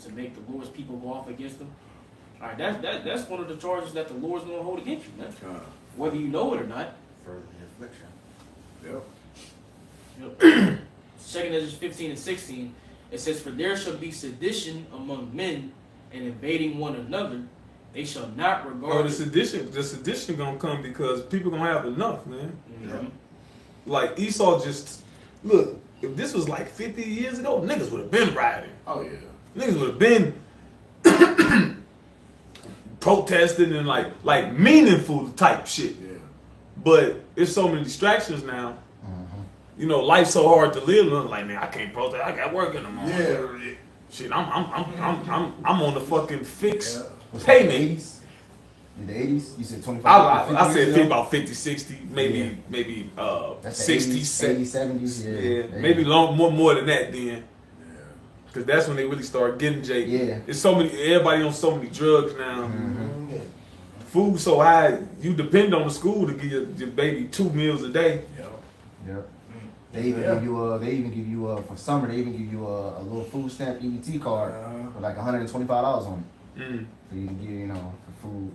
to make the Lord's people go off against them. All right, that's one of the charges that the Lord's going to hold against you, man. Whether you know it or not. For the affliction. Yep. 2 Ezra 15 and 16, it says, "For there shall be sedition among men, and invading one another. They shall not regard." Oh, the sedition gonna come because people gonna have enough, man. Mhm. Like Esau just look. If this was like 50 years ago, niggas would have been rioting. Oh yeah. Niggas would have been protesting and like meaningful type shit. Yeah. But there's so many distractions now. You know, life's so hard to live. And I'm like, man, I can't protest. I got work in the morning. Yeah. Shit, I'm on the fucking fix. Yeah. Payment. 80s? In the 80s? You said 25? I 50 said years ago? about 50, 60, maybe That's the 60, 80s, 70s, yeah, maybe more than that then. Cause that's when they really start getting Jake. Yeah. It's so many, everybody on so many drugs now. Mm-hmm. Food so high, you depend on the school to give your baby 2 meals a day. Yep. They even give you for summer. They even give you a little food stamp EBT card with like $125 on it for you to get, for food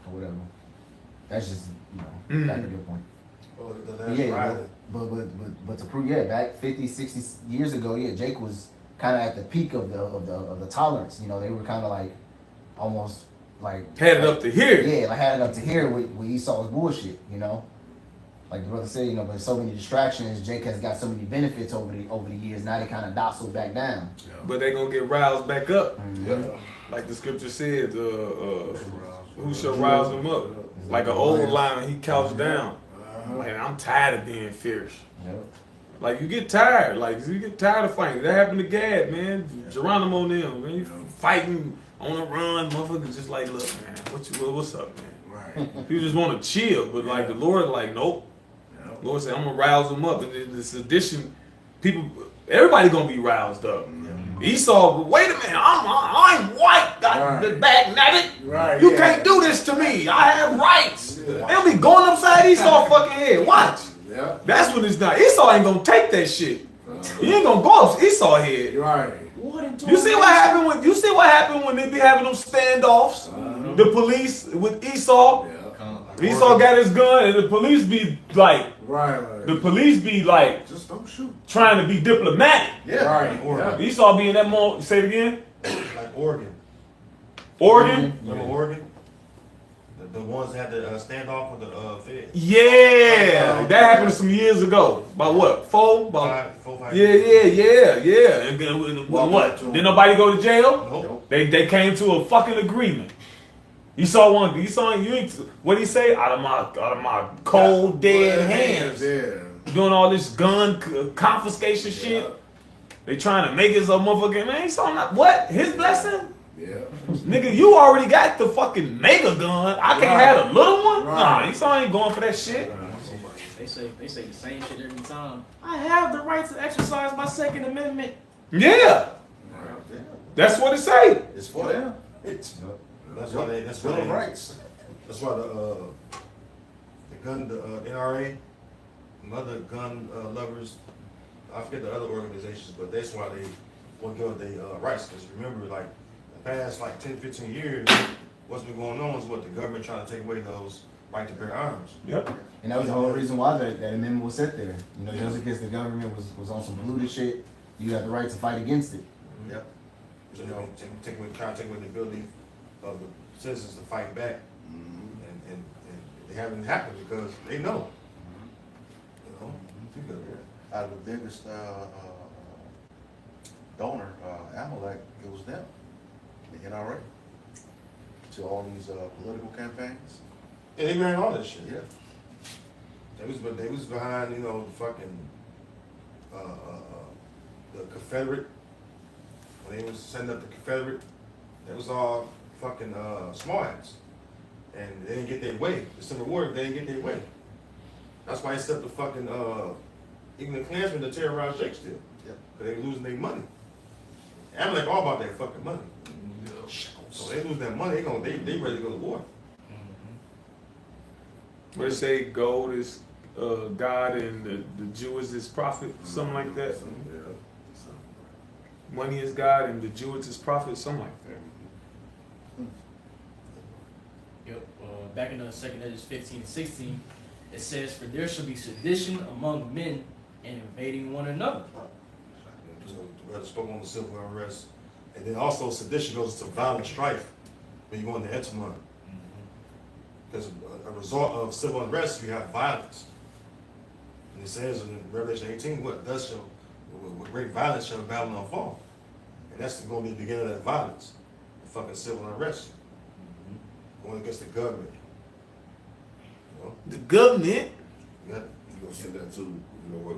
or whatever. That's just back to your point. Oh, the But last yeah, rider. but to prove back 50, 60 years ago, Jake was kind of at the peak of the tolerance. They were kind of like almost like Had it up to here. Yeah, like had it up to here with Esau's bullshit. Like the brother said, but so many distractions. Jake has got so many benefits over the years. Now they kind of docile back down. But they gonna get roused back up. Mm-hmm. Like the scripture said, who shall rouse them up? Like an old lion, he couched down. Like, I'm tired of being fierce. Yep. Like, you get tired. Like, you get tired of fighting. That happened to Gad, man. Geronimo and them, man. You fighting on the run, motherfuckers just like, look, man, what's up, man? Right. You just want to chill, but like the Lord, like, nope. Lord said, I'm gonna rouse them up. And this addition, everybody gonna be roused up. Esau, wait a minute, I'm white, got the back nabbit. Right. You can't do this to me. I have rights. They'll be going upside Esau's fucking head. Watch. Yeah. That's when it's done. Esau ain't gonna take that shit. He ain't gonna go up Esau's head. Right. You see what happened when they be having them standoffs? The police with Esau. Yeah. Esau got his gun, and the police be like, Right. the police be like Just don't shoot. trying to be diplomatic. Yeah. Right. Oregon. Esau be in that moment. Say it again. Like Oregon. Oregon. Remember Oregon? The ones that had the standoff with the Fed. Yeah, that happened some years ago. About what? 4? About 5 yeah. And then what? Did nobody go to jail? Nope. They came to a fucking agreement. You saw you ain't what he say? Out of my cold dead hands. Yeah. Doing all this gun confiscation shit. They trying to make it so motherfucking man. He saw not what? His blessing? Yeah. Nigga, you already got the fucking mega gun. I can't have a little one? Right. Nah, Esau ain't going for that shit. They say the same shit every time. I have the right to exercise my Second Amendment. Yeah. That's what it say. It's for them. That's why they. Bill of Rights. That's why the NRA, and other gun lovers, I forget the other organizations, but that's why want to give up their rights. Because remember, like, the past, like, 10, 15 years, what's been going on is what the government trying to take away those right to bear arms. Yep. And that was the whole reason why that amendment was set there. You know, just because the government was on some polluted shit, you have the right to fight against it. Yep. So, you know, trying to take away the ability of the citizens to fight back. And they haven't happened because they know. You know? Out of the biggest donor, Amalek, it was them, the NRA, to all these political campaigns. And they behind all that shit. Yeah. They was behind, you know, the fucking the Confederate. When they was setting up the Confederate, that was all fucking smarts. And they didn't get their way. The Civil War, they didn't get their way. That's why they set up the fucking even the Klansmen to terrorize Jake still. Yep. Cause they were losing their money. I'm like all about that fucking money. So they lose that money, they ready to go to war. Where they say gold is God and the Jew is his prophet, something like that. Money is God and the Jew is his prophet, something like that. Yep. Back in the second Edges 15 and 16, it says, "For there shall be sedition among men and invading one another." So the brother spoke on the civil unrest. And then also sedition goes to violent strife when you go into Etamon. Because a result of civil unrest, you have violence. And it says in Revelation 18, with great violence shall Babylon fall. And that's going to be the beginning of that violence. The fucking civil unrest. Going against the government. You know? The government. Yeah. You're gonna see that too, you know,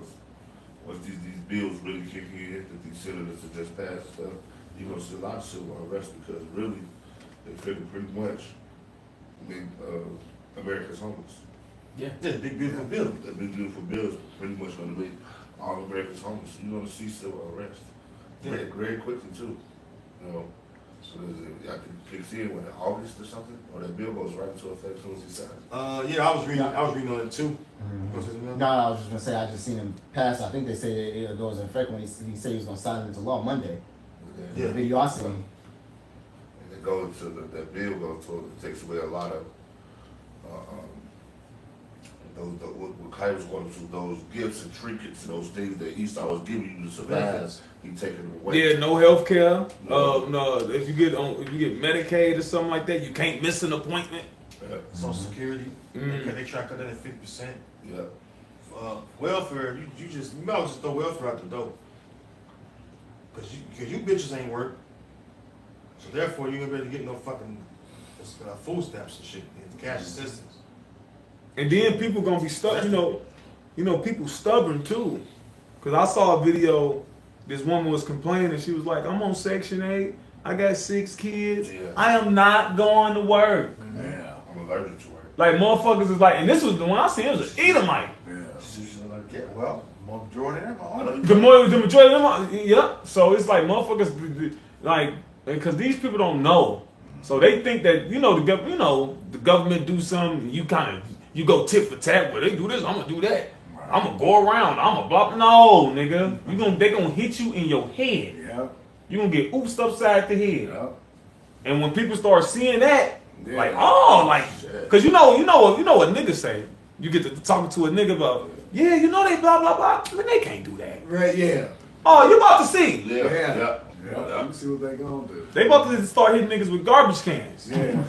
once these bills really kick in, that these senators have just passed stuff, you're gonna see a lot of civil unrest because really, they figure pretty much make America's homeless. Yeah. Yeah, big beautiful bill. The big beautiful bill is pretty much gonna make all Americans homeless. You're gonna see civil unrest. Yeah. Very quickly too, you know. So I think it kicks in when in August or something, or that bill goes right into effect as soon as he signs. Yeah, I was reading on it too. What's his name? No, I was just gonna say I just seen him pass. I think they say it goes in effect when he said he was gonna sign it into law Monday. Yeah. The video I seen. And it goes to that bill goes to it takes away a lot of what Kai was going to those gifts and trinkets and those things that Esau was giving you to survive. He taking them away. Yeah, no health care. No. No, if you get Medicaid or something like that, you can't miss an appointment. Social Security. They try to cut that at 50%. Yeah. Welfare, you might as well just throw welfare out the door. Cause you bitches ain't work. So therefore you ain't gonna be able to get no fucking food stamps and shit and cash assistance. And then people gonna be stuck. You know, people stubborn too. Cause I saw a video. This woman was complaining. She was like, "I'm on Section 8. I got 6 kids. Yeah. I am not going to work." Yeah. I'm allergic to it. Like motherfuckers is like, and this was the one I seen. It was an Edomite. Yeah, well, majority of them are. The majority of them, yeah. So it's like motherfuckers, like, because these people don't know, so they think that the government do something, you go tit for tat. Well, they do this, I'm gonna do that. I'm gonna go around. I'm gonna blah. No, nigga, they gonna hit you in your head. Yep. You gonna get oopsed upside the head. Yep. And when people start seeing that, Yeah. like, oh, like, cause you know what niggas say. You get to talking to a nigga about, yeah, they blah blah blah. But they can't do that. Right, yeah. Oh, you about to see. Yeah. Yeah. Yeah. Let me see what they gonna do. They about to start hitting niggas with garbage cans. Yeah.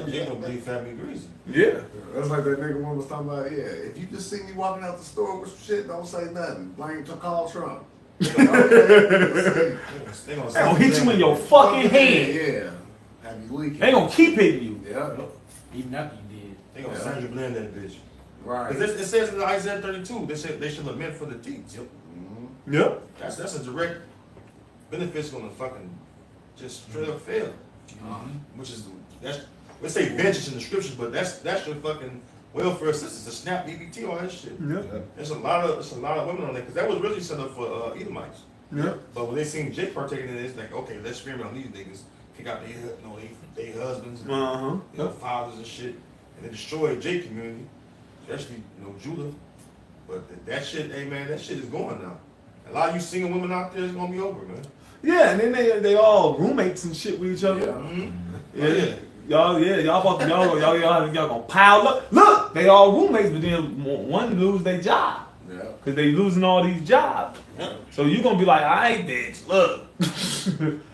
They don't believe family reason. Yeah. That's like that nigga one was talking about, yeah, if you just see me walking out the store with some shit, don't say nothing. Blame to call Trump. They They gonna hit you in your fucking head. Yeah. Have you leaking. They gonna keep hitting you. Yeah. Even after you did. They gonna Sandra blend that bitch. Right. Because it says in Isaiah 32, they should lament for the deeds. Mm-hmm. Yep. That's a direct benefit's gonna fucking just straight up fail. Which is let's say vengeance in the scriptures, but that's your fucking welfare assistance, the SNAP, EBT, all that shit. Yep. There's a lot of women on there because that was really set up for Edomites. Yep. But when they seen Jake partaking in it, it's like, okay, let's experiment on these niggas, kick out their husbands, and, fathers and shit, and they destroyed Jake community, especially Judah. But that shit, hey man, that shit is going now. A lot of you single women out there is gonna be over, man. Yeah, and then they all roommates and shit with each other. Yeah. Y'all gonna pile up. Look, they all roommates, but then one lose their job. Yeah. Cause they losing all these jobs. So you gonna be like, alright bitch, look.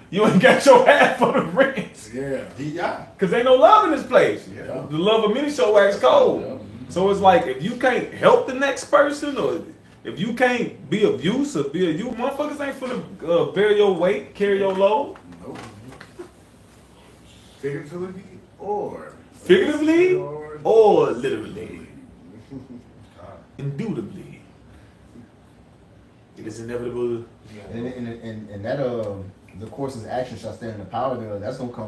You ain't got your half for the rent. Yeah. DI. Cause ain't no love in this place. Yeah. The love of many shall wax cold. Yeah. So it's like if you can't help the next person, or if you can't be of use, or be a you, motherfuckers ain't finna bear your weight, carry your load. Nope. Figuratively or Figuratively or or literally. Indubitably. It is inevitable. And that the course's action shall stand in the power thereof. That's gonna get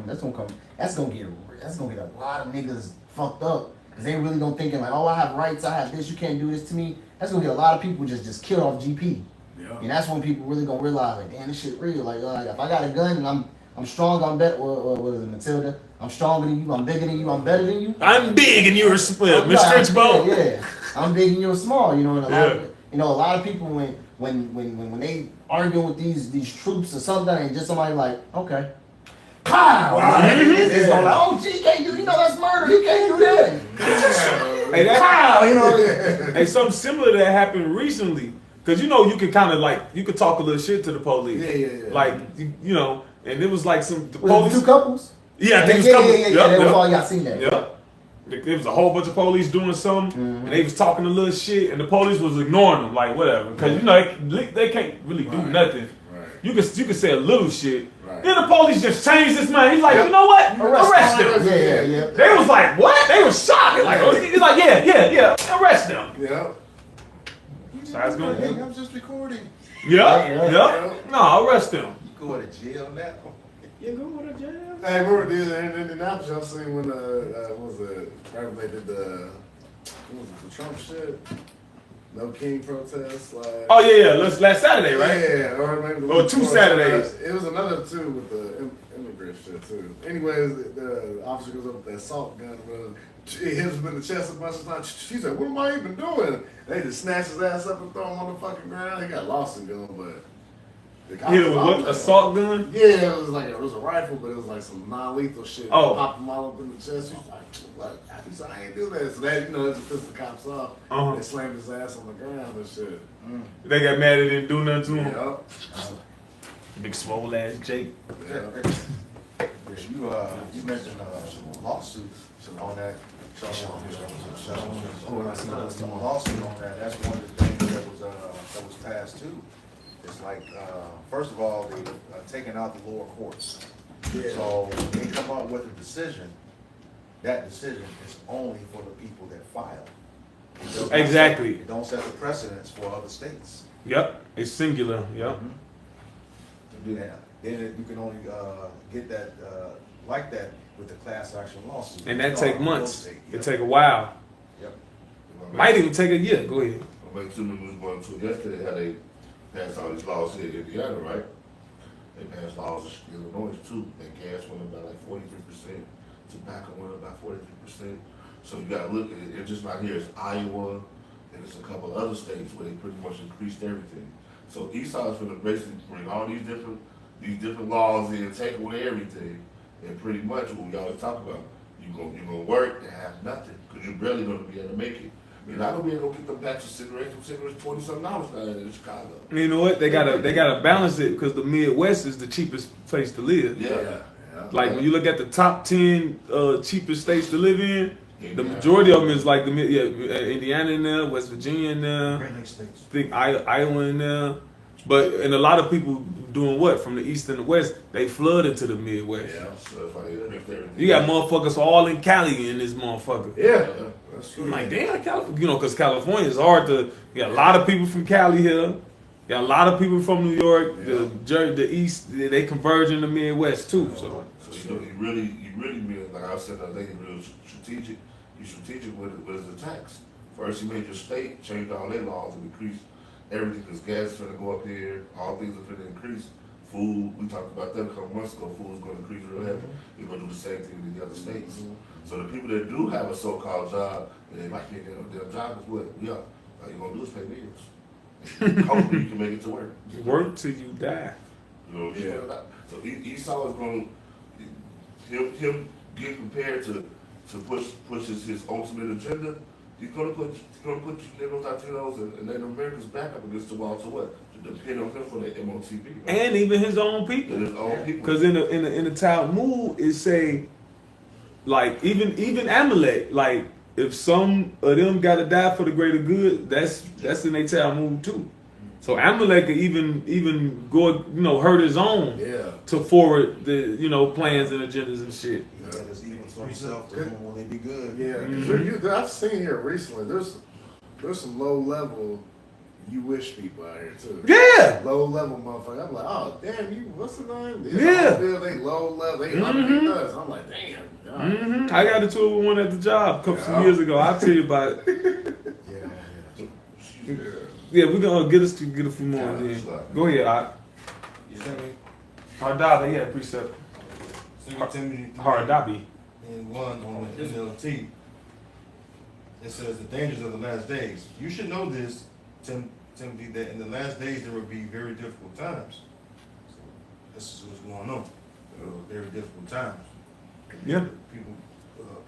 a lot of niggas fucked up. Cause they really don't thinking like, oh, I have rights, I have this, you can't do this to me. That's gonna get a lot of people just killed off GP. yeah. And that's when people really gonna realize like, damn, this shit real. Like, if I got a gun and I'm strong, I'm better. What is it, Matilda? I'm stronger than you, I'm bigger than you, I'm better than you. I'm big and you're small, I'm Mr. Stretchball. Yeah, I'm big and you're small. You know, and a lot of people when they arguing with these troops or something, and just somebody like, okay, pow, it's going like, oh, gee, you can't do, that's murder. You can't do that. Hey, Pow, hey, something similar to that happened recently. Cause you can kind of like you could talk a little shit to the police. Yeah. Like and it was like the Was it police. two couples? Yeah, I think it was Yeah, couple. that was all y'all seen that. Yep. There was a whole bunch of police doing something, and they was talking a little shit, and the police was ignoring them, like whatever, because they can't really do nothing. Right. You can say a little shit. Right. Then the police just changed his mind. He's like, you know what? Arrest them. Yeah. They was like, what? They was shocked. He's like, yeah, arrest them. Yeah. So that's good. Hey, I'm just recording. Yeah. No, arrest them. You go to jail now. You go to jail. Hey, remember in Indianapolis, y'all seen when what was it? Right when they did the the Trump shit? No King protest. Like, Oh yeah. Last Saturday, right? Yeah, or maybe the Or week 2 before. Saturdays. It was another two with the immigrant shit too. Anyways, the officer goes up with that assault gun, bro. He hits him in the chest a bunch of times. She said, "What am I even doing?" They just snatched his ass up and throw him on the fucking ground. He got lost in gun, but the cops Hit him was with out what? there. Assault gun? Yeah, it was a rifle, but it was like some non-lethal shit. Oh. Popped him all up in the chest. He was like, "What?" He said, "I ain't do that." So that it just pissed the cops off. Uh-huh. They slammed his ass on the ground and shit. They got mad they didn't do nothing to him. Yeah. Big swole ass Jake. Yeah. You mentioned lawsuits on that. Lawsuit on that. That's one of the things that was passed too. It's like first of all, they taking out the lower courts. So when they come up with a decision, that decision is only for the people that file. Exactly. It don't set the precedence for other states. Yep. It's singular. Yep. To do that. Then you can only get that like that with the class action lawsuit. And that take months. It It take a while. Yep. Might even take a year. Go ahead. I'll make two was going to yesterday how they passed all these laws here in Indiana, right? They passed laws in Illinois too. And gas went up by like 43%. Tobacco went up by 43%. So you gotta look at it. It's just not here. It's Iowa and it's a couple other states where they pretty much increased everything. So Esau's gonna basically bring all these different laws in, take away everything, and pretty much what we always talk about, you're gonna work and have nothing, because you're barely gonna be able to make it. You're not gonna be able to get them packs of cigarettes. Them cigarettes $20-something now in Chicago. You know what? They gotta balance it because the Midwest is the cheapest place to live. Yeah. Like when you look at the top 10 cheapest states to live in, the majority of them is like Indiana in there, West Virginia in there, I think Iowa in there. But and a lot of people doing what from the east and the west, they flood into the Midwest. Yeah, so it's like they increased everything. You got motherfuckers all in Cali in this motherfucker. Yeah. That's true. I'm like, damn, California, because California is hard to. You got a lot of people from Cali here. You got a lot of people from New York, the East. They converge in the Midwest too. So you really mean, like I said the other day, you're real strategic. You're strategic with the tax. First, you made your state change all their laws and increase everything, because gas is going to go up here. All things are going to increase. Food, we talked about that a couple months ago. Food is going to increase real heavy. You're going to do the same thing in the other states. So the people that do have a so-called job, and they might be in their job is what? Yeah. All you're going to do is pay bills. Hopefully you can make it to work. work till you die. You know, Yeah. so Esau is going to him get prepared to push his ultimate agenda. He's gonna put you Negroes, Latinos, and Native Americans back up against the wall to what? To depend on him for the MOTB. Right? And even his own people. And his own people. Because in the Talmud it say, like, even Amalek, like, if some of them gotta die for the greater good, that's in their Talmud too. So Amalek could even go, hurt his own Yeah. to forward the, plans and agendas and shit. Yeah, there's even to himself, to whom will they be good? Yeah, 'cause I've seen here recently. There's some low level you wish people out here too. Yeah. Low level motherfucker. I'm like, oh damn, you what's the name? Yeah. They low level. They underneath us. I'm like, damn. God. I got into it with one at the job a couple some years ago. I'll tell you about it. Yeah. Yeah, we're gonna get a few more. Then. Go ahead, You sent me Hardabi, yeah, precept. 2 Timothy Hardabi. and 1 on the NLT. It says the dangers of the last days. You should know this, Timothy, that in the last days there will be very difficult times. So this is what's going on. Very difficult times. Yeah.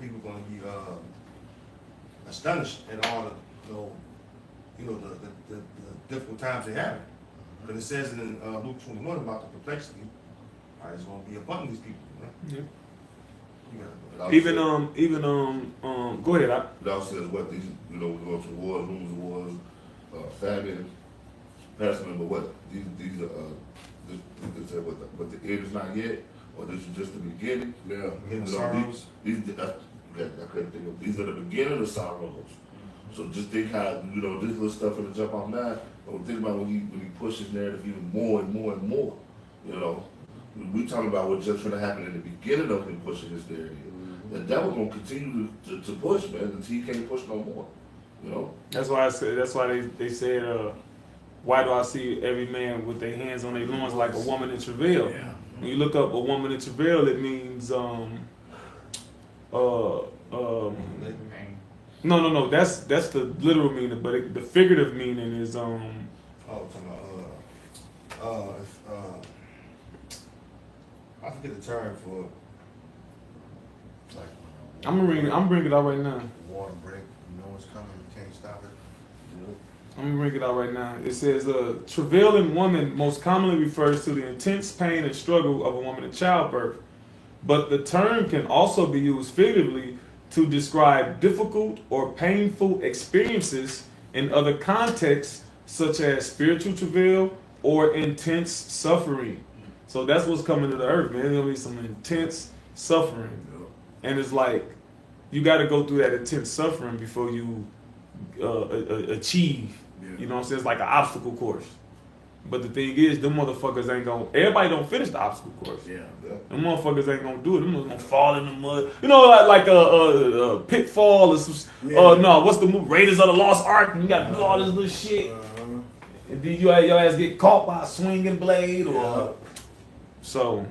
People going to be astonished at all the difficult times they have. But it says in Luke 21 about the perplexity. It's going to be upon these people. Right? Yeah. You gotta- Even go ahead. It also says what these, we're going to wars, rumors of wars, famine, pestilence, but what these are, but the end is not yet, or this is just the beginning. Yeah. Sorrows. I couldn't think of, these are the beginning of sorrows. So just think how, this little stuff in the jump off now, but think about when he pushes narrative even more and more and more, We talking about what's just going to happen in the beginning of him pushing this narrative. The devil going to continue to push, man, until he can't push no more, That's why they said, why do I see every man with their hands on their loins like a woman in travail? Yeah. When you look up a woman in travail, it means no, that's the literal meaning, but the figurative meaning is talking about, I forget the term for it. Like, I'm bringing it out right now. water break, it's coming, you can't stop it. I'm gonna bring it out right now. It says, travailing woman most commonly refers to the intense pain and struggle of a woman in childbirth, but the term can also be used figuratively to describe difficult or painful experiences in other contexts, such as spiritual travail or intense suffering. So that's what's coming to the earth, man. There's gonna be some intense suffering, and it's like you got to go through that intense suffering before you achieve. You know what I'm saying? It's like an obstacle course. But the thing is, them motherfuckers ain't gonna. Everybody don't finish the obstacle course. Yeah. Them motherfuckers ain't gonna do it. Them motherfuckers gonna fall in the mud. Like a pitfall or some. No, what's the move? Raiders of the Lost Ark. And you got to do all this little shit, and then your ass get caught by a swinging blade or. So.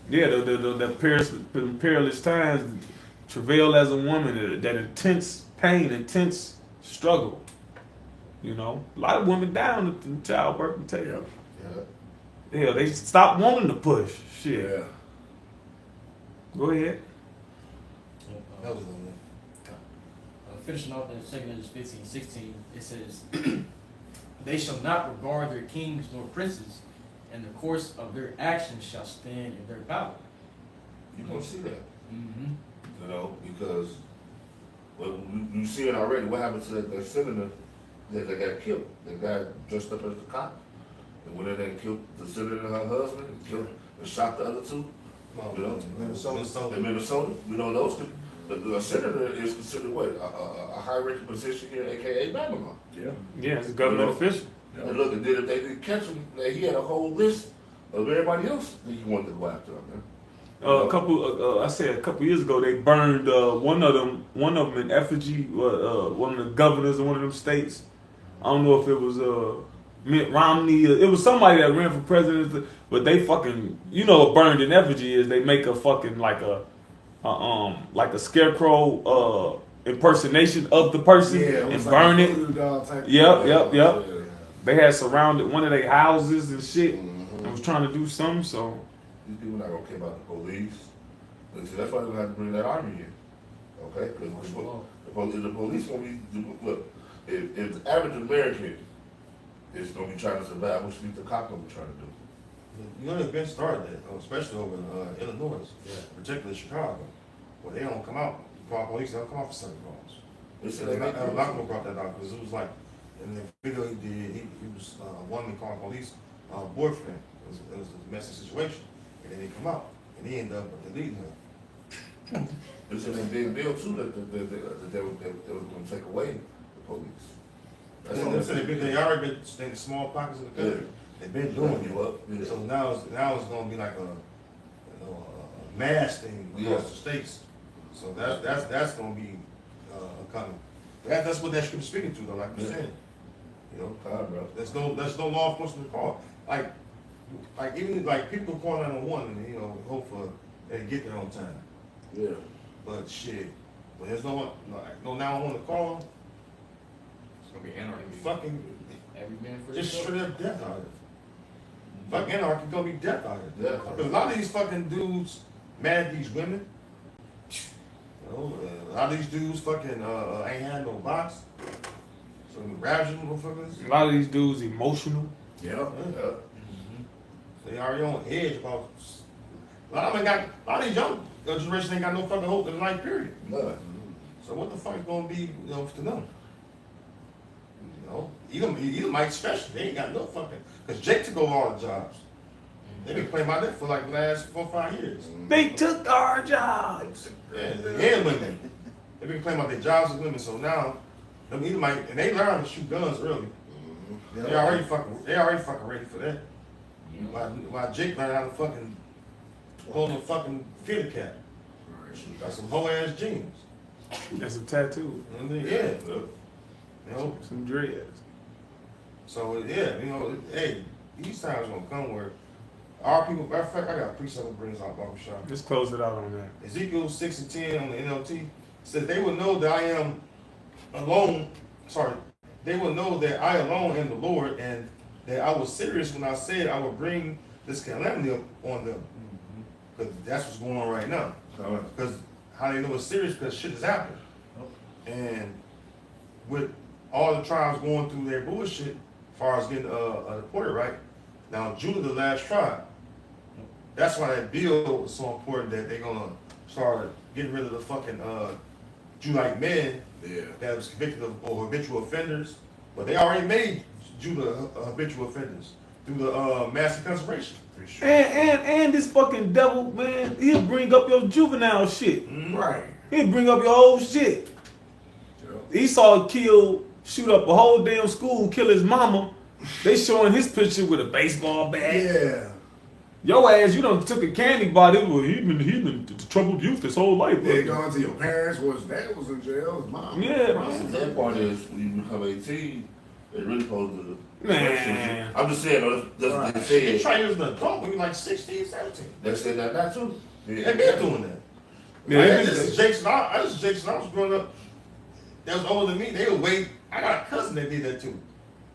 Yeah, the perilous times, travail as a woman, that intense pain, intense struggle. A lot of women down in childbirth and tell you. Yeah, they stop wanting to push. Shit. Yeah. Go ahead. That was the one. Finishing off in 2 Corinthians 15:16, it says, "They shall not regard their kings nor princes, and the course of their actions shall stand in their power." You're going to see that. Mm-hmm. Because you see it already. What happened to that senator that got killed? That guy dressed up as a cop. And when they killed the senator and her husband, and shot the other two, Minnesota. in Minnesota, the senator is considered what? A high-ranking position here, a.k.a. Babylon. Yeah. Yeah, it's a government official. And look, and then if they didn't catch him, he had a whole list of everybody else that he wanted to go after him, man. A couple years ago, they burned one of them in effigy. One of the governors of one of them states. I don't know if it was Mitt Romney. It was somebody that ran for president, but they fucking, burned in effigy is they make a fucking like a scarecrow impersonation of the person and burn it. Yep. They had surrounded one of their houses and shit. I was trying to do something, so These people not gonna care about the police. And see, that's why they're gonna have to bring that army in. Okay? Because the police gonna be, look, if the average American is gonna be trying to survive, what should the cop gonna be trying to do? You know, they've been started that, especially over in Illinois, particularly Chicago, where they don't come out. The police don't come out for certain calls. They said And they Malcolm brought that out because it was like, in the video he did, he was one man calling police boyfriend. It was a messy situation, and then he come out, and he ended up deleting him. It's in a big bill too that they were gonna take away the police. That's all They said they already been in small pockets of the country. They've been doing it. So now it's gonna be like a mass thing across the states. So that's gonna be coming. That's what that scripture speaking to though, like you said. You know, bro. there's no law enforcement call. Like even like people call 911 and you know hope for they get there on time. Yeah. But shit, when there's no 911 to call, It's gonna be anarchy. fucking Every man for just himself. straight up death out here. Fucking anarchy gonna be death out here. Yeah. Because a lot of these fucking dudes mad at these women. You know, a lot of these dudes fucking ain't had no box. So ravaging motherfuckers. a lot of these dudes emotional. Yep. Yeah. They already on edge about. A lot of these young generation ain't got no fucking hope in life, period. None. So what the fuck is gonna be, to them? You know, either Mike special, they ain't got no fucking. Cause Jake took over all the jobs. They been playing by that for like the last 4 or 5 years. They took our jobs. Yeah, and women. They been playing about their jobs as women, so now them either might, and they learn how to shoot guns early. They already fucking ready for that. While Jake learned how to fucking hold a fucking theater cap. Got some whole ass jeans. That's a tattoo. And then, yeah, you know. Some dreads. So yeah, you know, hey, these times gonna come where our people. Matter of fact, I got a precept that brings out barbershop. Let's close it out on that. Ezekiel 6:10 on the NLT says they will know that I am alone. Sorry, they will know that I alone am the Lord, and that I was serious when I said I would bring this calamity on them. Because that's what's going on right now. Because how they know it's serious? Because shit has happened, and with all the tribes going through their bullshit, as far as getting deported, right? Now Judah, the last tribe. That's why that bill is so important that they're gonna start getting rid of the fucking Judite men that was convicted of or habitual offenders. But they already made Judah habitual offenders through the mass incarceration. And this fucking devil, man, he'll bring up your juvenile shit. Right. He'll bring up your old shit. Esau shoot up a whole damn school, kill his mama. They showing his picture with a baseball bat. Yeah. Your ass, you done took a candy bar. Well, he been troubled youth his whole life. They going to your parents, his dad was in jail, his mom. Yeah, The sad part is when you become 18, they really supposed to. Man. I'm just saying, that's what they They said. try you as an adult when you're like 16, 17. They said that too. They've been doing that. Yeah, This is Jason. I was growing up. That was older than me. They would wait. I got a cousin that did that too.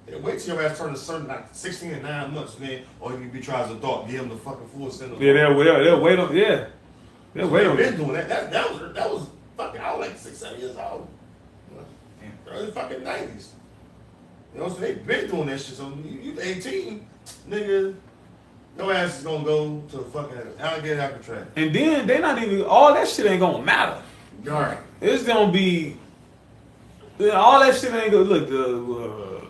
They wait till your ass turn a certain like 16 and 9 months, man, or you can be tried as an adult, give them the fucking full sentence. Yeah, they'll wait on. Yeah, they'll wait on. They've been doing that. That was fucking. I was like 6, 7 years old. Early fucking 90s. You know, so they've been doing that shit. So you 18, nigga, your ass is gonna go to fucking alligator Alcatraz. And then they not even all that shit ain't gonna matter. Right. It's gonna be all that shit ain't gonna look.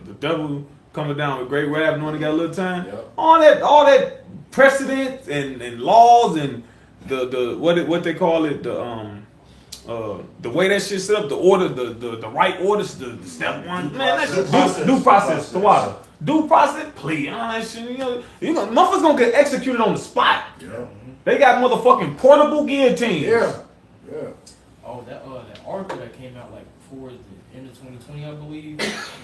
The devil coming down with great wrath, knowing he got a little time. Yep. All that precedent and laws and the what they call it the way that shit set up, the order, the right orders, the step one, man, that's due process, the water. Due process, please. You know, motherfuckers gonna get executed on the spot. Yeah. They got motherfucking portable guillotines. Yeah. Yeah. Oh, that article that came out like towards the end of 2020, I believe,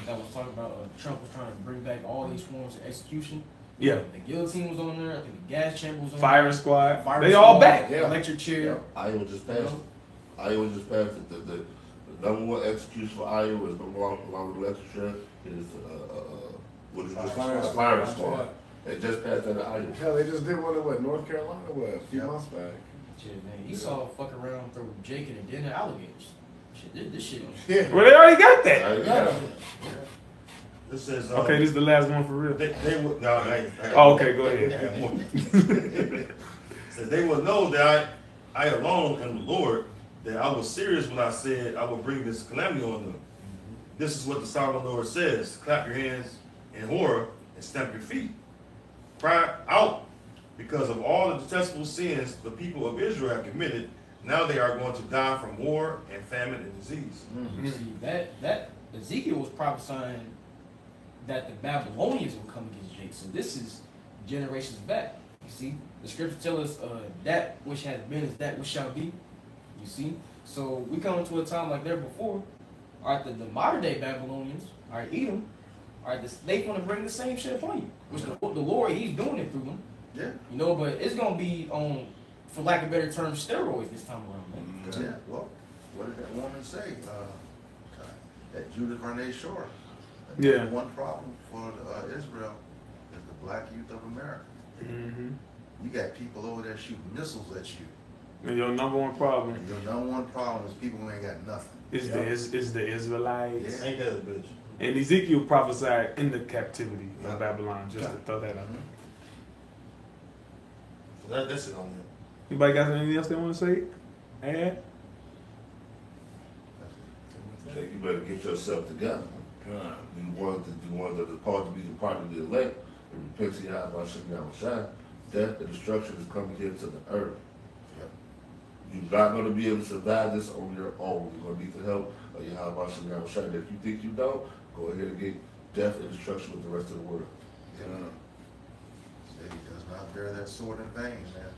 that was talking about Trump was trying to bring back all these forms of execution. Yeah. The guillotine was on there. I think the gas chamber was on Firing there. squad. Fire They squad, all back. the electric chair. Iowa just passed it. Iowa just passed it. The number one execution for Iowa is along with the electric chair is what is it? Firing Firing squad. squad. They just passed that item. Hell, they just did one in what, North Carolina, what, a few Yep. months back. Shit, man, Esau fuck around through Jacob and then the alligators. Shit, this shit. Yeah. Well, they already got that. I got it. It says, Okay, this is the last one for real. they would, no, Oh, okay, go I ahead. have more. Says they will know that I alone am the Lord, that I was serious when I said I would bring this calamity on them. This is what the sovereign Lord says: clap your hands in horror and stamp your feet. Cry out because of all the detestable sins the people of Israel have committed. Now they are going to die from war and famine and disease. You see, that Ezekiel was prophesying that the Babylonians will come against Jacob. So this is generations back. You see, the scripture tells us that which has been is that which shall be. You see, so we come into a time like there before. All right, the modern day Babylonians, all right, Edom, all right, they want to bring the same shit upon you. Which the Lord, He's doing it through them. Yeah. You know, but it's gonna be on, for lack of better term, steroids this time around, man. Yeah, well, what did that woman say? That Judith Renee Shore. Yeah. One problem for Israel is the black youth of America. Mm-hmm. You got people over there shooting missiles at you. And your number one problem And your number one problem is people who ain't got nothing. is the Israelites. Yeah. Ain't that a bitch? And Ezekiel prophesied in the captivity of Babylon, just to throw that out. So that's it on there. Anybody got anything else they want to say? Add? Say you better get yourself together. You want that are called to be the part of the elect, and repent to Yahweh Shai. Death and destruction is coming here to the earth. You're not going to be able to survive this on your own. You're going to need the help of Yahweh Shai. If you think you don't, go ahead and get death and destruction with the rest of the world. He does not bear that sword in vain, man.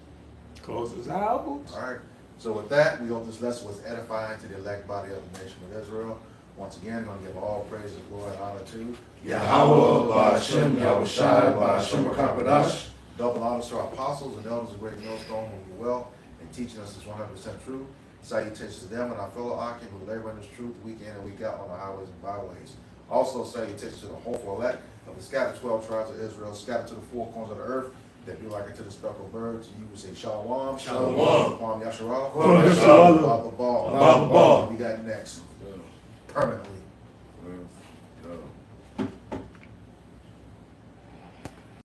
Close his eyes. All right. So with that, we hope this lesson was edifying to the elect body of the nation of Israel. Once again, going to give all praise, glory, and honor to Yahweh, Ba'ashem, Yahushai, Ba'ashem, Rakapadash. double honors to our apostles and elders of Great Millstone who were well in teaching us this 100% truth. Salutations to them and our fellow Akim who labor in this truth week in and week out on the highways and byways. Also salutations to the hopeful elect of the scattered 12 tribes of Israel, scattered to the four corners of the earth, that be like unto the speckled birds. You would say Shalom. Shalom. Kwam Yasharah. Kwam Yasharah. Baba Ball. Baba Ball. We got next. Permanently.